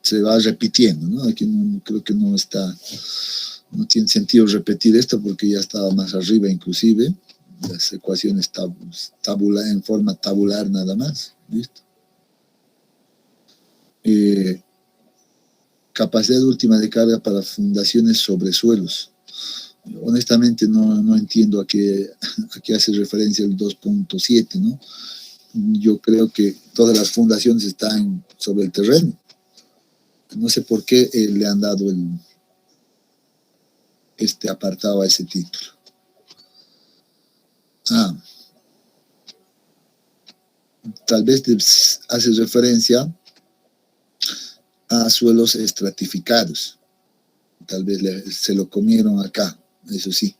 se va repitiendo, ¿no? Aquí creo que no tiene sentido repetir esto porque ya estaba más arriba inclusive, las ecuaciones en forma tabular nada más, ¿listo? Capacidad última de carga para fundaciones sobre suelos. Honestamente no entiendo a qué hace referencia el 2.7, ¿no? Yo creo que todas las fundaciones están sobre el terreno. No sé por qué le han dado este apartado a ese título. Tal vez hace referencia a suelos estratificados. Tal vez se lo comieron acá, eso sí,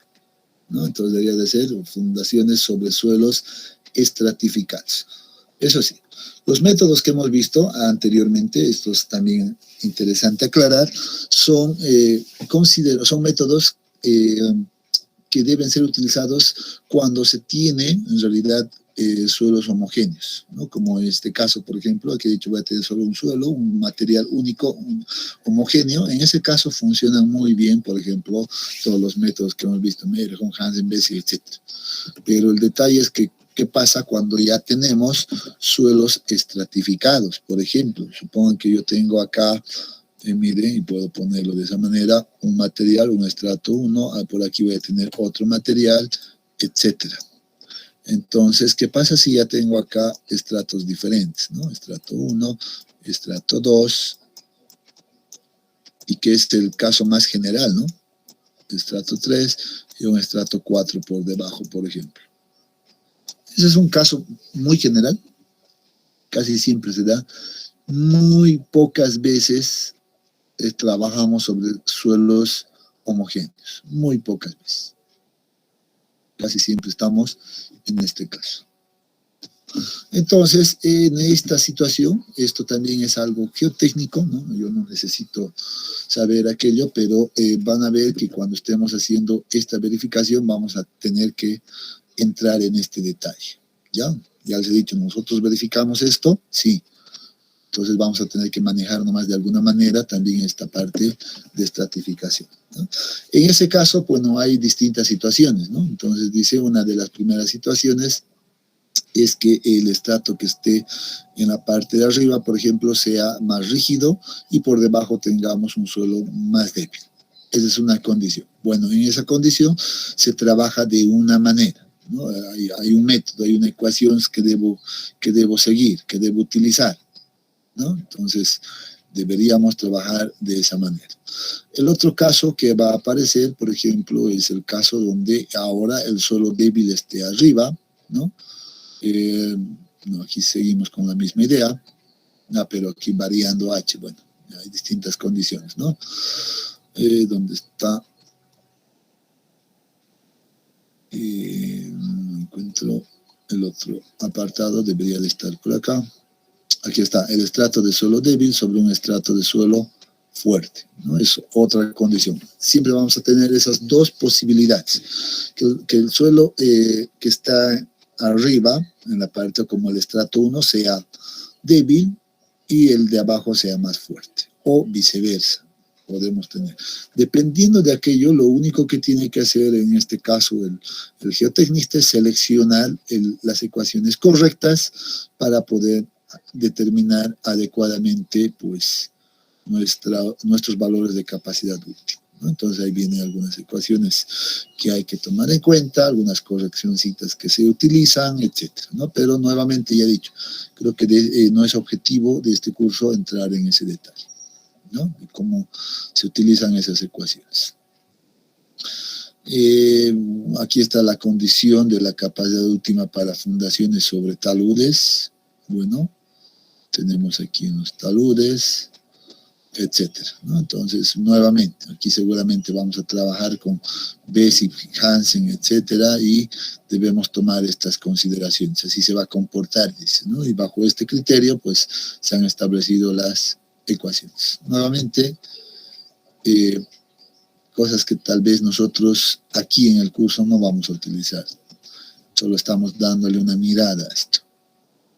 ¿no? Entonces debería de ser fundaciones sobre suelos estratificados. Eso sí, los métodos que hemos visto anteriormente, esto es también interesante aclarar, son métodos que deben ser utilizados cuando se tiene, en realidad, suelos homogéneos, ¿no? Como en este caso, por ejemplo, aquí he dicho voy a tener solo un suelo, un material único, homogéneo. En ese caso funcionan muy bien, por ejemplo, todos los métodos que hemos visto, Merhon, Hansen, Basic, etc. Pero el detalle es que ¿qué pasa cuando ya tenemos suelos estratificados? Por ejemplo, supongan que yo tengo acá, miren, y puedo ponerlo de esa manera, un material, un estrato 1, por aquí voy a tener otro material, etcétera. Entonces, ¿qué pasa si ya tengo acá estratos diferentes, ¿no? Estrato 1, estrato 2, y que es el caso más general, ¿no? Estrato 3 y un estrato 4 por debajo, por ejemplo. Ese es un caso muy general, casi siempre se da. Muy pocas veces trabajamos sobre suelos homogéneos, muy pocas veces. Casi siempre estamos en este caso. Entonces, en esta situación, esto también es algo geotécnico, ¿no? Yo no necesito saber aquello, pero van a ver que cuando estemos haciendo esta verificación vamos a tener que entrar en este detalle. Ya les he dicho, nosotros verificamos esto, sí. Entonces vamos a tener que manejar nomás de alguna manera también esta parte de estratificación, ¿no? En ese caso, bueno, hay distintas situaciones, ¿no? Entonces dice, una de las primeras situaciones es que el estrato que esté en la parte de arriba, por ejemplo, sea más rígido y por debajo tengamos un suelo más débil. Esa es una condición. Bueno, en esa condición se trabaja de una manera, ¿no? Hay un método, hay una ecuación que debo seguir, que debo utilizar, ¿no? Entonces, deberíamos trabajar de esa manera. El otro caso que va a aparecer, por ejemplo, es el caso donde ahora el suelo débil esté arriba, ¿no? No, aquí seguimos con la misma idea, pero aquí variando H, bueno, hay distintas condiciones, ¿no? ¿Dónde está? No encuentro el otro apartado, debería de estar por acá. Aquí está, el estrato de suelo débil sobre un estrato de suelo fuerte, ¿no? Es otra condición. Siempre vamos a tener esas dos posibilidades. Que el suelo que está arriba, en la parte como el estrato 1, sea débil y el de abajo sea más fuerte, o viceversa. Podemos tener. Dependiendo de aquello, lo único que tiene que hacer en este caso el geotecnista es seleccionar las ecuaciones correctas para poder determinar adecuadamente pues, nuestros valores de capacidad útil, ¿no? Entonces ahí vienen algunas ecuaciones que hay que tomar en cuenta, algunas correccioncitas que se utilizan, etcétera, ¿no? Pero nuevamente ya he dicho, creo que no es objetivo de este curso entrar en ese detalle, ¿no? Y cómo se utilizan esas ecuaciones. Aquí está la condición de la capacidad última para fundaciones sobre taludes. Bueno, tenemos aquí unos taludes, etcétera, ¿no? Entonces, nuevamente, aquí seguramente vamos a trabajar con Bessig, Hansen, etcétera, y debemos tomar estas consideraciones. Así se va a comportar, dice, ¿no? Y bajo este criterio, pues, se han establecido las ecuaciones. Nuevamente, cosas que tal vez nosotros aquí en el curso no vamos a utilizar. Solo estamos dándole una mirada a esto,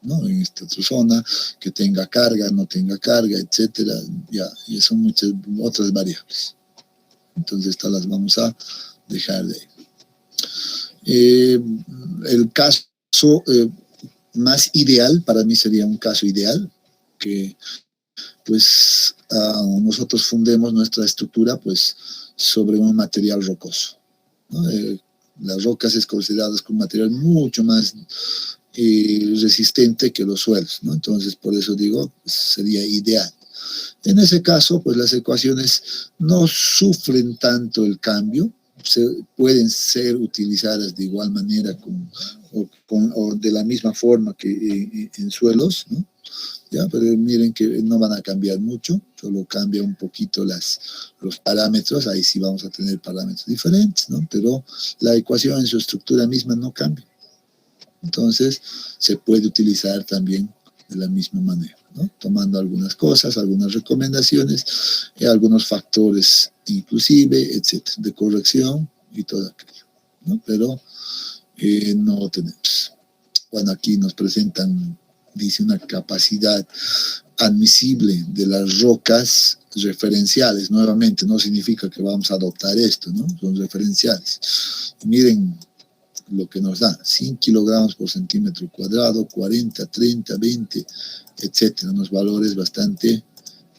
¿no? En esta otra zona, que tenga carga, no tenga carga, etcétera, ya, y son muchas otras variables. Entonces, estas las vamos a dejar de ahí. El caso más ideal, para mí sería un caso ideal, que pues nosotros fundemos nuestra estructura pues sobre un material rocoso, ¿no? Las rocas es considerado como un material mucho más resistente que los suelos, ¿no? Entonces por eso digo, pues, sería ideal. En ese caso, pues las ecuaciones no sufren tanto el cambio, pueden ser utilizadas de igual manera o de la misma forma que en suelos, ¿no? ¿Ya? Pero miren que no van a cambiar mucho, solo cambia un poquito los parámetros, ahí sí vamos a tener parámetros diferentes, ¿no? Pero la ecuación en su estructura misma no cambia. Entonces, se puede utilizar también de la misma manera, ¿no? Tomando algunas cosas, algunas recomendaciones, algunos factores inclusive, etcétera, de corrección y todo aquello, ¿no? Pero no tenemos. Bueno, aquí nos presentan, dice, una capacidad admisible de las rocas referenciales. Nuevamente, no significa que vamos a adoptar esto, ¿no? Son referenciales. Y miren lo que nos da, 100 kilogramos por centímetro cuadrado, 40, 30, 20, etcétera, unos valores bastante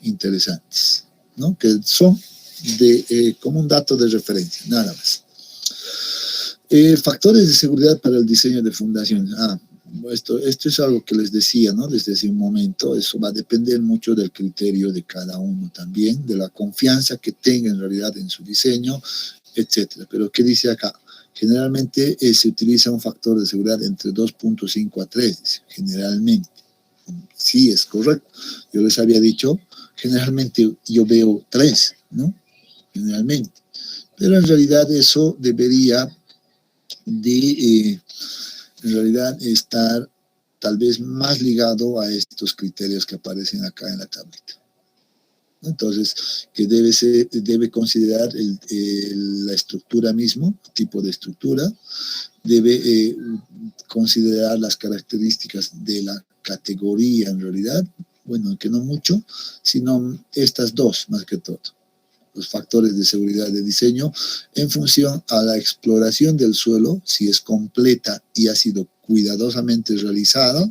interesantes, ¿no? Que son como un dato de referencia, nada más. Factores de seguridad para el diseño de fundaciones. Esto es algo que les decía, ¿no? Desde hace un momento, eso va a depender mucho del criterio de cada uno también, de la confianza que tenga en realidad en su diseño, etcétera. Pero ¿qué dice acá? Generalmente se utiliza un factor de seguridad entre 2.5 a 3, dice, generalmente. Sí, es correcto. Yo les había dicho, generalmente yo veo 3, ¿no? Generalmente. Pero en realidad eso debería de, en realidad, estar tal vez más ligado a estos criterios que aparecen acá en la tablita. Entonces, que debe considerar la estructura mismo, tipo de estructura, debe considerar las características de la categoría en realidad, bueno, que no mucho, sino estas dos más que todo. Los factores de seguridad de diseño en función a la exploración del suelo, si es completa y ha sido cuidadosamente realizada,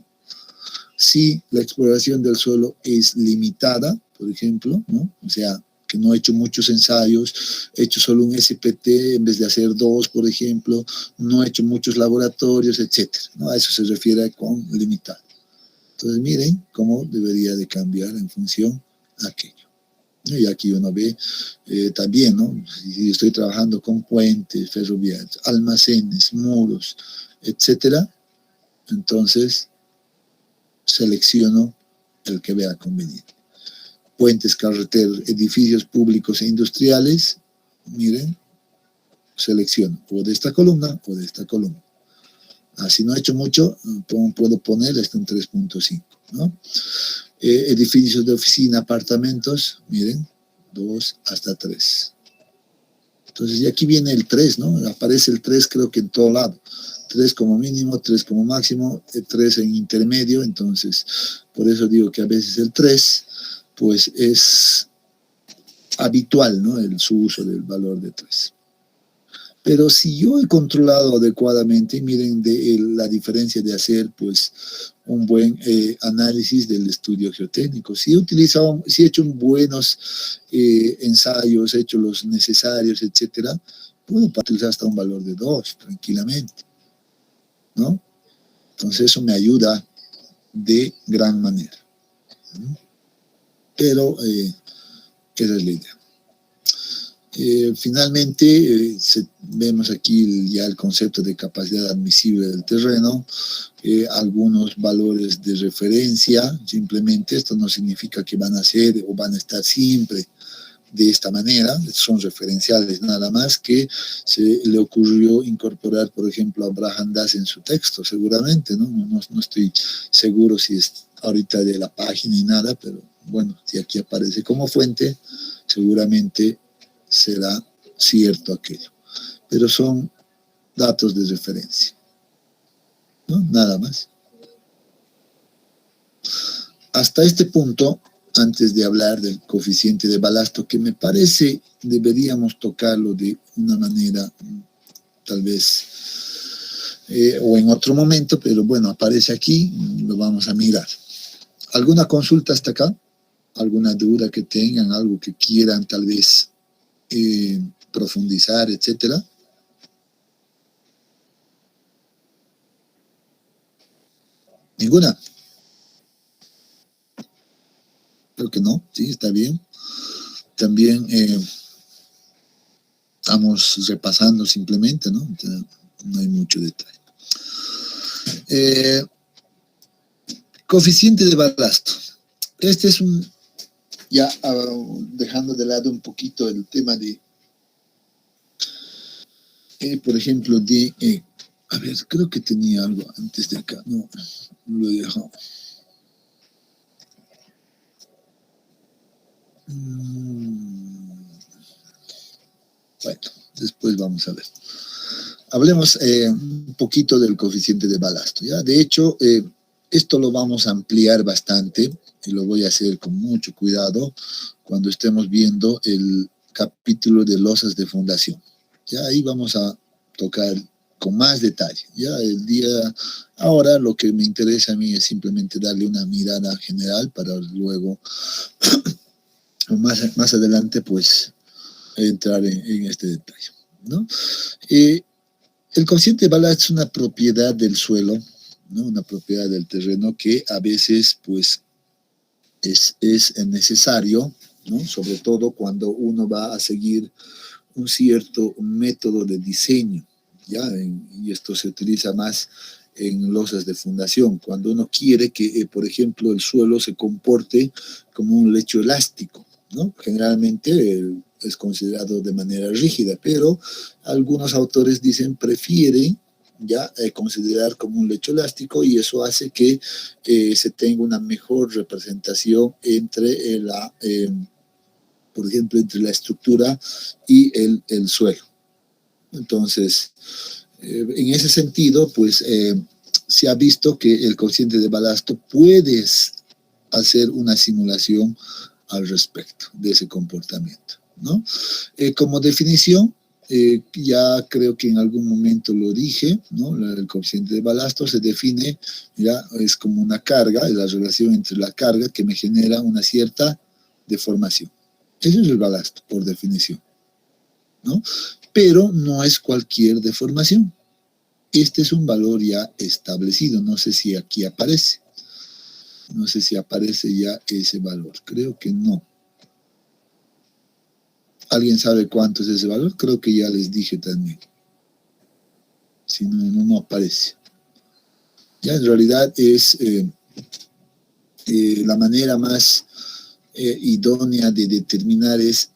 si la exploración del suelo es limitada, por ejemplo, ¿no? O sea, que no he hecho muchos ensayos, he hecho solo un SPT en vez de hacer 2, por ejemplo, no he hecho muchos laboratorios, etcétera, ¿no? A eso se refiere con limitado. Entonces, miren cómo debería de cambiar en función a aquello. Y aquí uno ve también, ¿no? Si estoy trabajando con puentes ferroviarios, almacenes, muros, etcétera, entonces selecciono el que vea conveniente. Puentes, carreteros, edificios públicos e industriales, miren, selecciono o de esta columna o de esta columna. Si no he hecho mucho, puedo poner esto en 3.5, ¿no? Edificios de oficina, apartamentos, miren, 2 hasta 3. Entonces, y aquí viene el 3, ¿no? Aparece el 3 creo que en todo lado. 3 como mínimo, 3 como máximo, 3 en intermedio. Entonces, por eso digo que a veces el 3, pues es habitual, ¿no? Su uso del valor de 3. Pero si yo he controlado adecuadamente, miren la diferencia de hacer pues un buen análisis del estudio geotécnico. Si he hecho buenos ensayos, he hecho los necesarios, etcétera, puedo utilizar hasta un valor de 2 tranquilamente, ¿no? Entonces eso me ayuda de gran manera. Pero esa es la idea. Finalmente, vemos aquí ya el concepto de capacidad admisible del terreno, algunos valores de referencia. Simplemente esto no significa que van a ser o van a estar siempre de esta manera, son referenciales nada más, que se le ocurrió incorporar, por ejemplo, a Abraham Das en su texto, seguramente, ¿no? No estoy seguro si es ahorita de la página y nada, pero bueno, si aquí aparece como fuente, seguramente será cierto aquello. Pero son datos de referencia, ¿no? Nada más. Hasta este punto, antes de hablar del coeficiente de balasto, que me parece deberíamos tocarlo de una manera tal vez o en otro momento, pero bueno, aparece aquí, lo vamos a mirar. ¿Alguna consulta hasta acá? ¿Alguna duda que tengan? ¿Algo que quieran tal vez profundizar, etcétera? ¿Ninguna? Creo que no, sí, está bien. También estamos repasando simplemente, ¿no? No hay mucho detalle. Coeficiente de balasto. Este es ya dejando de lado un poquito el tema de, por ejemplo, a ver, creo que tenía algo antes de acá. No, lo he dejado. Bueno, después vamos a ver. Hablemos un poquito del coeficiente de balasto, ¿ya? De hecho, esto lo vamos a ampliar bastante y lo voy a hacer con mucho cuidado cuando estemos viendo el capítulo de losas de fundación. Ya ahí vamos a tocar con más detalle. Ya ahora lo que me interesa a mí es simplemente darle una mirada general para luego más adelante pues entrar en este detalle, ¿no? El coeficiente de balasto es una propiedad del suelo, ¿no? Una propiedad del terreno que a veces pues es necesario, ¿no? Sobre todo cuando uno va a seguir un cierto método de diseño, ¿ya? Y esto se utiliza más en losas de fundación, cuando uno quiere que, por ejemplo, el suelo se comporte como un lecho elástico, ¿no? Generalmente es considerado de manera rígida, pero algunos autores prefieren ya considerar como un lecho elástico, y eso hace que se tenga una mejor representación entre por ejemplo, entre la estructura y el suelo. Entonces, en ese sentido, pues se ha visto que el coeficiente de balasto puedes hacer una simulación al respecto de ese comportamiento, ¿no? Como definición, ya creo que en algún momento lo dije, ¿no? El coeficiente de balasto se define, ya es como una carga, es la relación entre la carga que me genera una cierta deformación. Ese es el balasto, por definición, ¿no? Pero no es cualquier deformación. Este es un valor ya establecido. No sé si aquí aparece. No sé si aparece ya ese valor. Creo que no. ¿Alguien sabe cuánto es ese valor? Creo que ya les dije también. Si no aparece. Ya en realidad es la manera más idónea de determinar es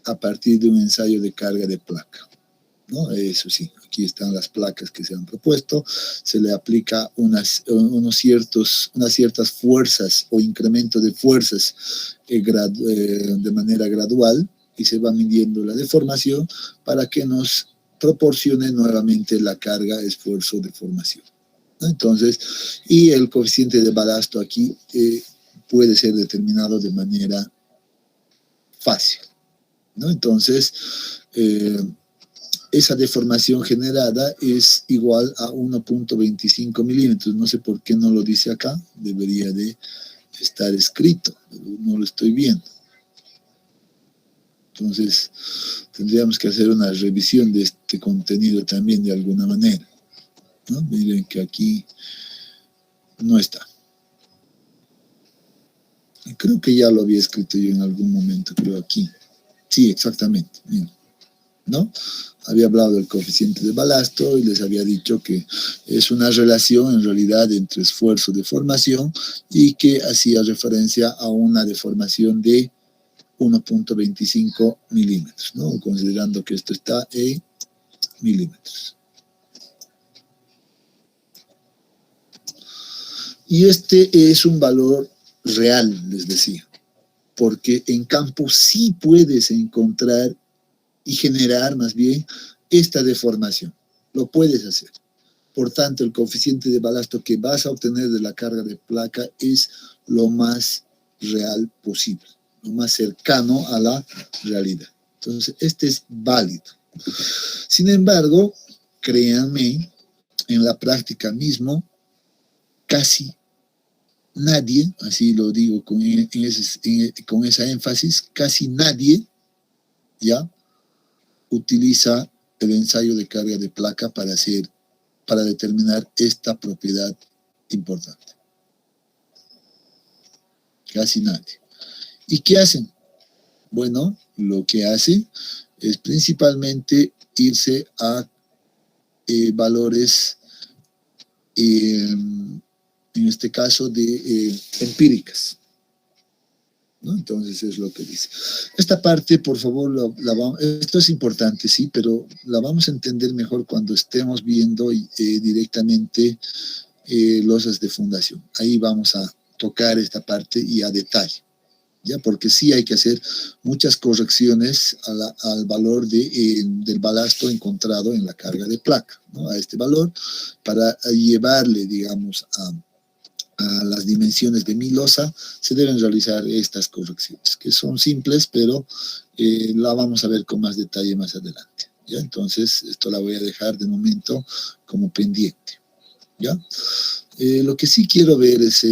a partir de un ensayo de carga de placa, ¿no? Eso sí, aquí están las placas que se han propuesto, se le aplica unas ciertas fuerzas o incremento de fuerzas de manera gradual, y se va midiendo la deformación para que nos proporcione nuevamente la carga esfuerzo de formación, ¿no? Entonces, y el coeficiente de balasto aquí puede ser determinado de manera fácil, ¿no? Entonces, esa deformación generada es igual a 1.25 milímetros. No sé por qué no lo dice acá, debería de estar escrito, pero no lo estoy viendo. Entonces, tendríamos que hacer una revisión de este contenido también de alguna manera, ¿no? Miren que aquí no está. Y creo que ya lo había escrito yo en algún momento, creo aquí. Sí, exactamente, miren, ¿no? Había hablado del coeficiente de balasto y les había dicho que es una relación en realidad entre esfuerzo de formación y que hacía referencia a una deformación de 1.25 milímetros, ¿no? Considerando que esto está en milímetros. Y este es un valor real, les decía, porque en campo sí puedes encontrar y generar más bien esta deformación. Lo puedes hacer. Por tanto, el coeficiente de balasto que vas a obtener de la carga de placa es lo más real posible, lo más cercano a la realidad. Entonces, este es válido. Sin embargo, créanme, en la práctica mismo, casi nadie, así lo digo con esa énfasis, casi nadie ya utiliza el ensayo de carga de placa para determinar esta propiedad importante. Casi nadie. ¿Y qué hacen? Bueno, lo que hacen es principalmente irse a valores, en este caso, de empíricas, ¿no? Entonces es lo que dice. Esta parte, por favor, esto es importante, sí, pero la vamos a entender mejor cuando estemos viendo directamente losas de fundación. Ahí vamos a tocar esta parte y a detalle, ¿ya? Porque sí hay que hacer muchas correcciones al valor del balasto encontrado en la carga de placa, ¿no? A este valor, para llevarle, digamos, a las dimensiones de mi losa, se deben realizar estas correcciones, que son simples, pero la vamos a ver con más detalle más adelante, ¿ya? Entonces, esto la voy a dejar de momento como pendiente, ¿ya? Lo que sí quiero ver es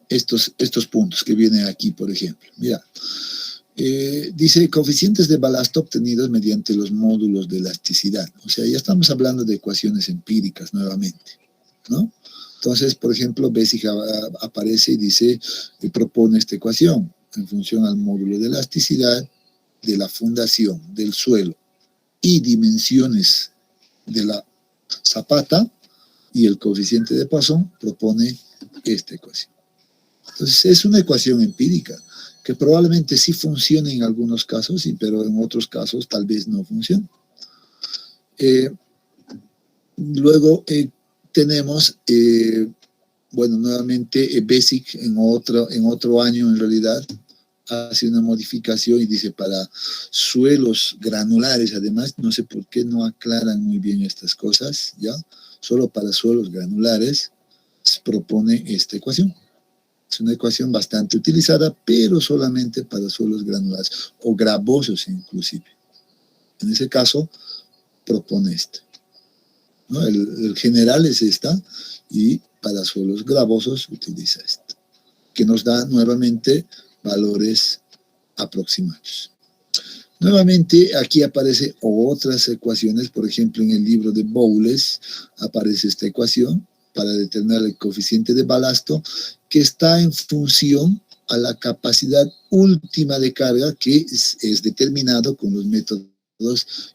estos puntos que vienen aquí, por ejemplo. Mira, dice coeficientes de balasto obtenidos mediante los módulos de elasticidad. O sea, ya estamos hablando de ecuaciones empíricas nuevamente, ¿no? Entonces, por ejemplo, Bessig aparece y dice, propone esta ecuación en función al módulo de elasticidad de la fundación del suelo y dimensiones de la zapata, y el coeficiente de Poisson propone esta ecuación. Entonces, es una ecuación empírica que probablemente sí funcione en algunos casos, pero en otros casos tal vez no funcione. Luego tenemos, bueno, nuevamente Bessig en otro año en realidad hace una modificación y dice para suelos granulares, además, no sé por qué no aclaran muy bien estas cosas, ¿ya? Solo para suelos granulares se propone esta ecuación. Es una ecuación bastante utilizada, pero solamente para suelos granulares o gravosos inclusive. En ese caso, propone esta, ¿no? El general es esta, y para suelos gravosos utiliza esta, que nos da nuevamente valores aproximados. Nuevamente, aquí aparecen otras ecuaciones, por ejemplo, en el libro de Bowles aparece esta ecuación para determinar el coeficiente de balasto, que está en función a la capacidad última de carga, que es determinado con los métodos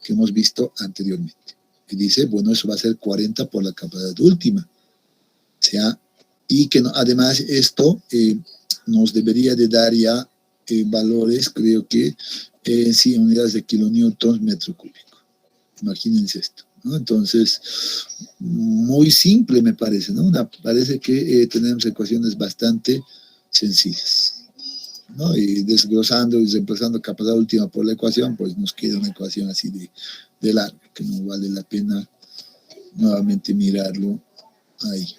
que hemos visto anteriormente. Y dice, bueno, eso va a ser 40 por la capacidad última. O sea, y que además esto nos debería de dar ya valores, creo que sí, unidades de kilonewtons metro cúbico. Imagínense esto, ¿no? Entonces, muy simple me parece, ¿no? Parece que tenemos ecuaciones bastante sencillas. ¿no? Y desglosando y reemplazando capacidad última por la ecuación, pues nos queda una ecuación así de larga, que no vale la pena nuevamente mirarlo ahí.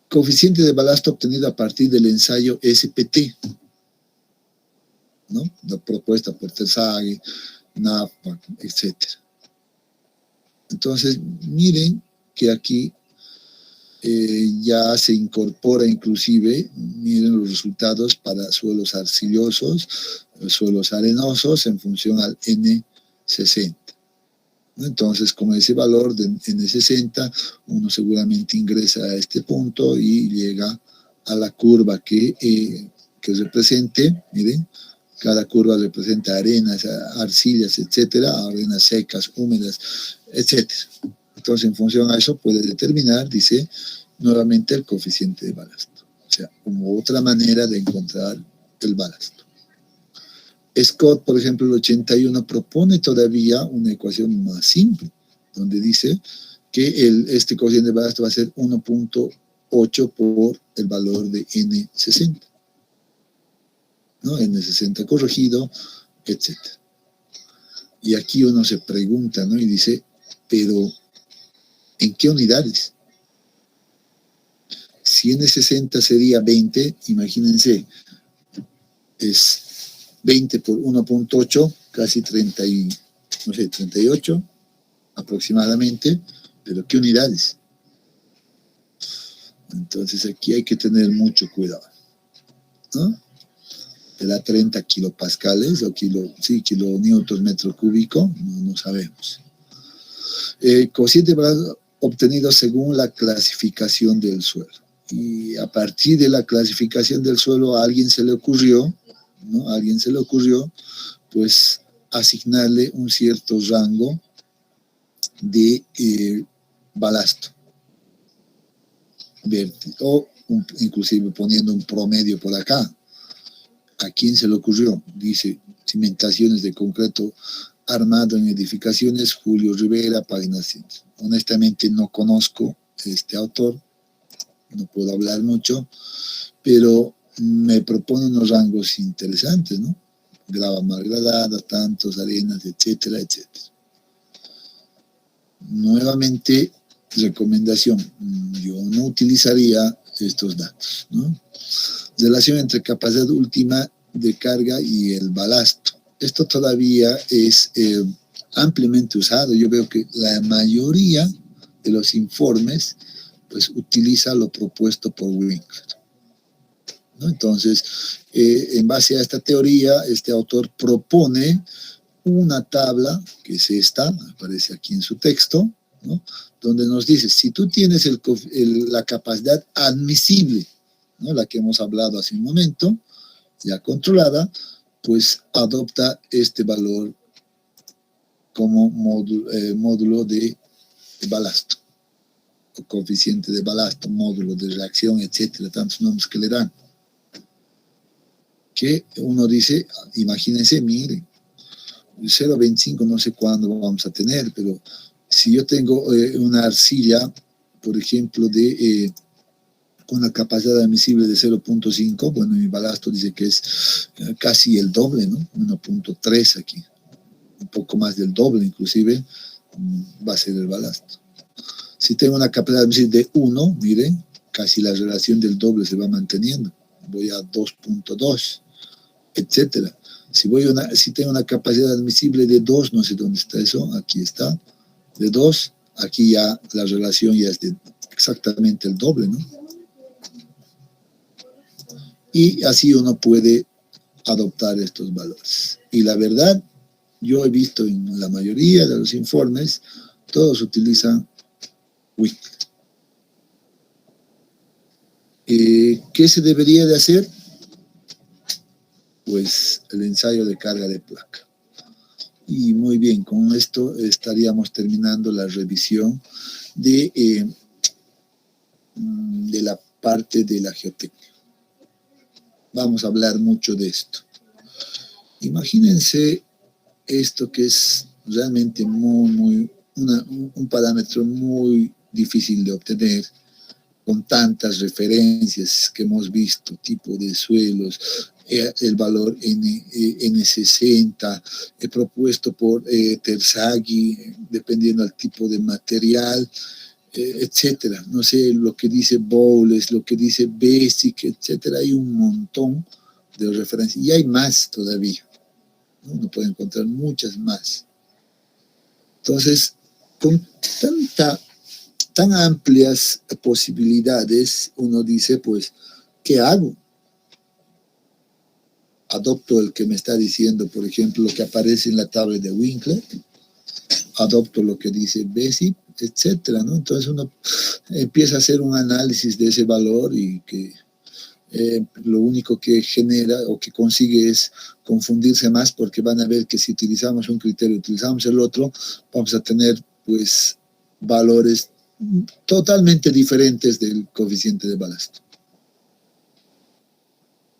Coeficiente de balasto obtenido a partir del ensayo SPT, ¿no? La propuesta por Terzaghi, NAFPA, etc. Entonces, miren que aquí ya se incorpora inclusive, miren los resultados para suelos arcillosos, suelos arenosos en función al N60. Entonces, con ese valor de N60, uno seguramente ingresa a este punto y llega a la curva que represente, miren, cada curva representa arenas, arcillas, etcétera, arenas secas, húmedas, etcétera. Entonces, en función a eso, puede determinar, dice, nuevamente el coeficiente de balasto. O sea, como otra manera de encontrar el balasto. Scott, por ejemplo, el 81, propone todavía una ecuación más simple, donde dice que este coeficiente de balasto va a ser 1.8 por el valor de N60. ¿No? N60 corregido, etc. Y aquí uno se pregunta, ¿no? Y dice, pero ¿en qué unidades? Si N60 sería 20, imagínense, es 20 por 1.8, casi 30 y, no sé, 38 aproximadamente, pero ¿qué unidades? Entonces aquí hay que tener mucho cuidado, ¿no? ¿Te da 30 kilopascales o kilonewtons metro cúbico? No sabemos. Coeficiente de balasto obtenido según la clasificación del suelo. Y a partir de la clasificación del suelo a alguien se le ocurrió, ¿no? A alguien se le ocurrió, pues, asignarle un cierto rango de balasto. O inclusive poniendo un promedio por acá. ¿A quién se le ocurrió? Dice, cimentaciones de concreto armado en edificaciones, Julio Rivera, página 100. Honestamente no conozco a este autor, no puedo hablar mucho, pero me propone unos rangos interesantes, ¿no? Grava mal gradada, tantos, arenas, etcétera, etcétera. Nuevamente, recomendación, yo no utilizaría estos datos, ¿no? Relación entre capacidad última de carga y el balasto. Esto todavía es ampliamente usado. Yo veo que la mayoría de los informes pues utiliza lo propuesto por Winkler, ¿no? Entonces, en base a esta teoría, este autor propone una tabla, que es esta, aparece aquí en su texto, ¿no? Donde nos dice, si tú tienes la capacidad admisible, ¿no? La que hemos hablado hace un momento, ya controlada, pues adopta este valor como módulo de balasto, o coeficiente de balasto, módulo de reacción, etcétera, tantos nombres que le dan. Que uno dice, imagínense, miren, 0.25 no sé cuándo vamos a tener, pero si yo tengo una arcilla, por ejemplo, con una capacidad admisible de 0.5, bueno, mi balasto dice que es casi el doble, ¿no? 1.3 aquí, un poco más del doble inclusive, va a ser el balasto. Si tengo una capacidad admisible de 1, miren, casi la relación del doble se va manteniendo, voy a 2.2, etcétera. Si tengo una capacidad admisible de 2, no sé dónde está eso, aquí está, de 2, aquí ya la relación ya es de exactamente el doble, ¿no? Y así uno puede adoptar estos valores. Y la verdad, yo he visto en la mayoría de los informes, todos utilizan Winkler. ¿Qué se debería de hacer? Pues el ensayo de carga de placa. Y muy bien, con esto estaríamos terminando la revisión de la parte de la geotécnica. Vamos a hablar mucho de esto. Imagínense esto que es realmente un parámetro muy difícil de obtener, con tantas referencias que hemos visto, tipo de suelos, el valor N60, propuesto por Terzaghi, dependiendo del tipo de material, etcétera. No sé, lo que dice Bowles, lo que dice Basic, etcétera. Hay un montón de referencias y hay más todavía, ¿no? Uno puede encontrar muchas más. Entonces, con tan amplias posibilidades, uno dice, pues, ¿qué hago? Adopto el que me está diciendo, por ejemplo, lo que aparece en la tabla de Winkler, adopto lo que dice Basic, etcétera, ¿no? Entonces uno empieza a hacer un análisis de ese valor y que lo único que genera o que consigue es confundirse más, porque van a ver que si utilizamos un criterio, utilizamos el otro, vamos a tener pues valores totalmente diferentes del coeficiente de balasto.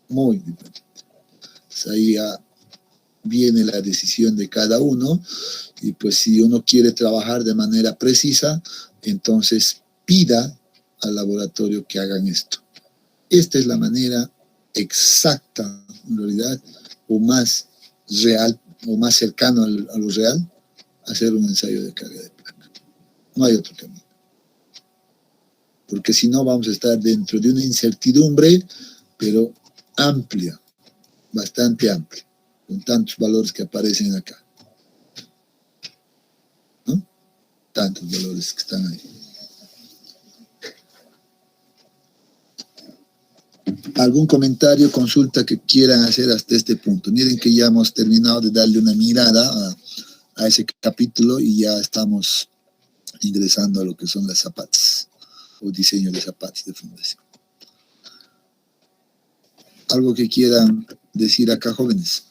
Muy diferente. Pues ahí ya viene la decisión de cada uno, y pues si uno quiere trabajar de manera precisa, entonces pida al laboratorio que hagan esto. Esta es la manera exacta, en realidad, o más real, o más cercano a lo real, hacer un ensayo de carga de placa. No hay otro camino. Porque si no, vamos a estar dentro de una incertidumbre, pero amplia, bastante amplia, con tantos valores que aparecen acá, ¿no? Tantos valores que están ahí. ¿Algún comentario, consulta que quieran hacer hasta este punto? Miren que ya hemos terminado de darle una mirada a ese capítulo y ya estamos ingresando a lo que son las zapatas o diseño de zapatas de fundación. ¿Algo que quieran decir acá, jóvenes?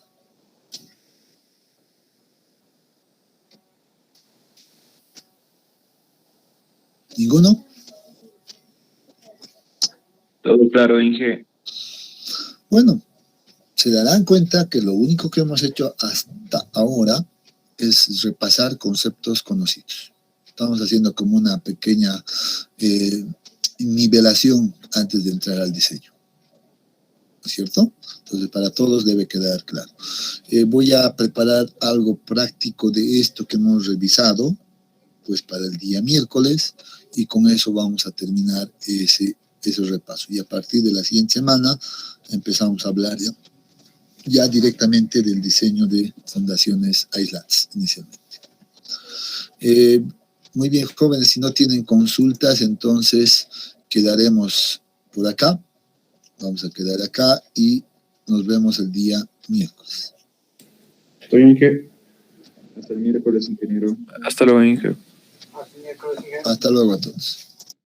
¿Ninguno? Todo claro, Inge. Bueno, se darán cuenta que lo único que hemos hecho hasta ahora es repasar conceptos conocidos. Estamos haciendo como una pequeña nivelación antes de entrar al diseño, ¿no es cierto? Entonces, para todos debe quedar claro. Voy a preparar algo práctico de esto que hemos revisado, pues para el día miércoles, y con eso vamos a terminar ese repaso. Y a partir de la siguiente semana empezamos a hablar ya directamente del diseño de fundaciones aisladas inicialmente. Muy bien, jóvenes, si no tienen consultas, entonces quedaremos por acá. Vamos a quedar acá y nos vemos el día miércoles. Estoy, Inge. Hasta el miércoles, ingeniero. Hasta luego, Inge. Hasta luego a todos.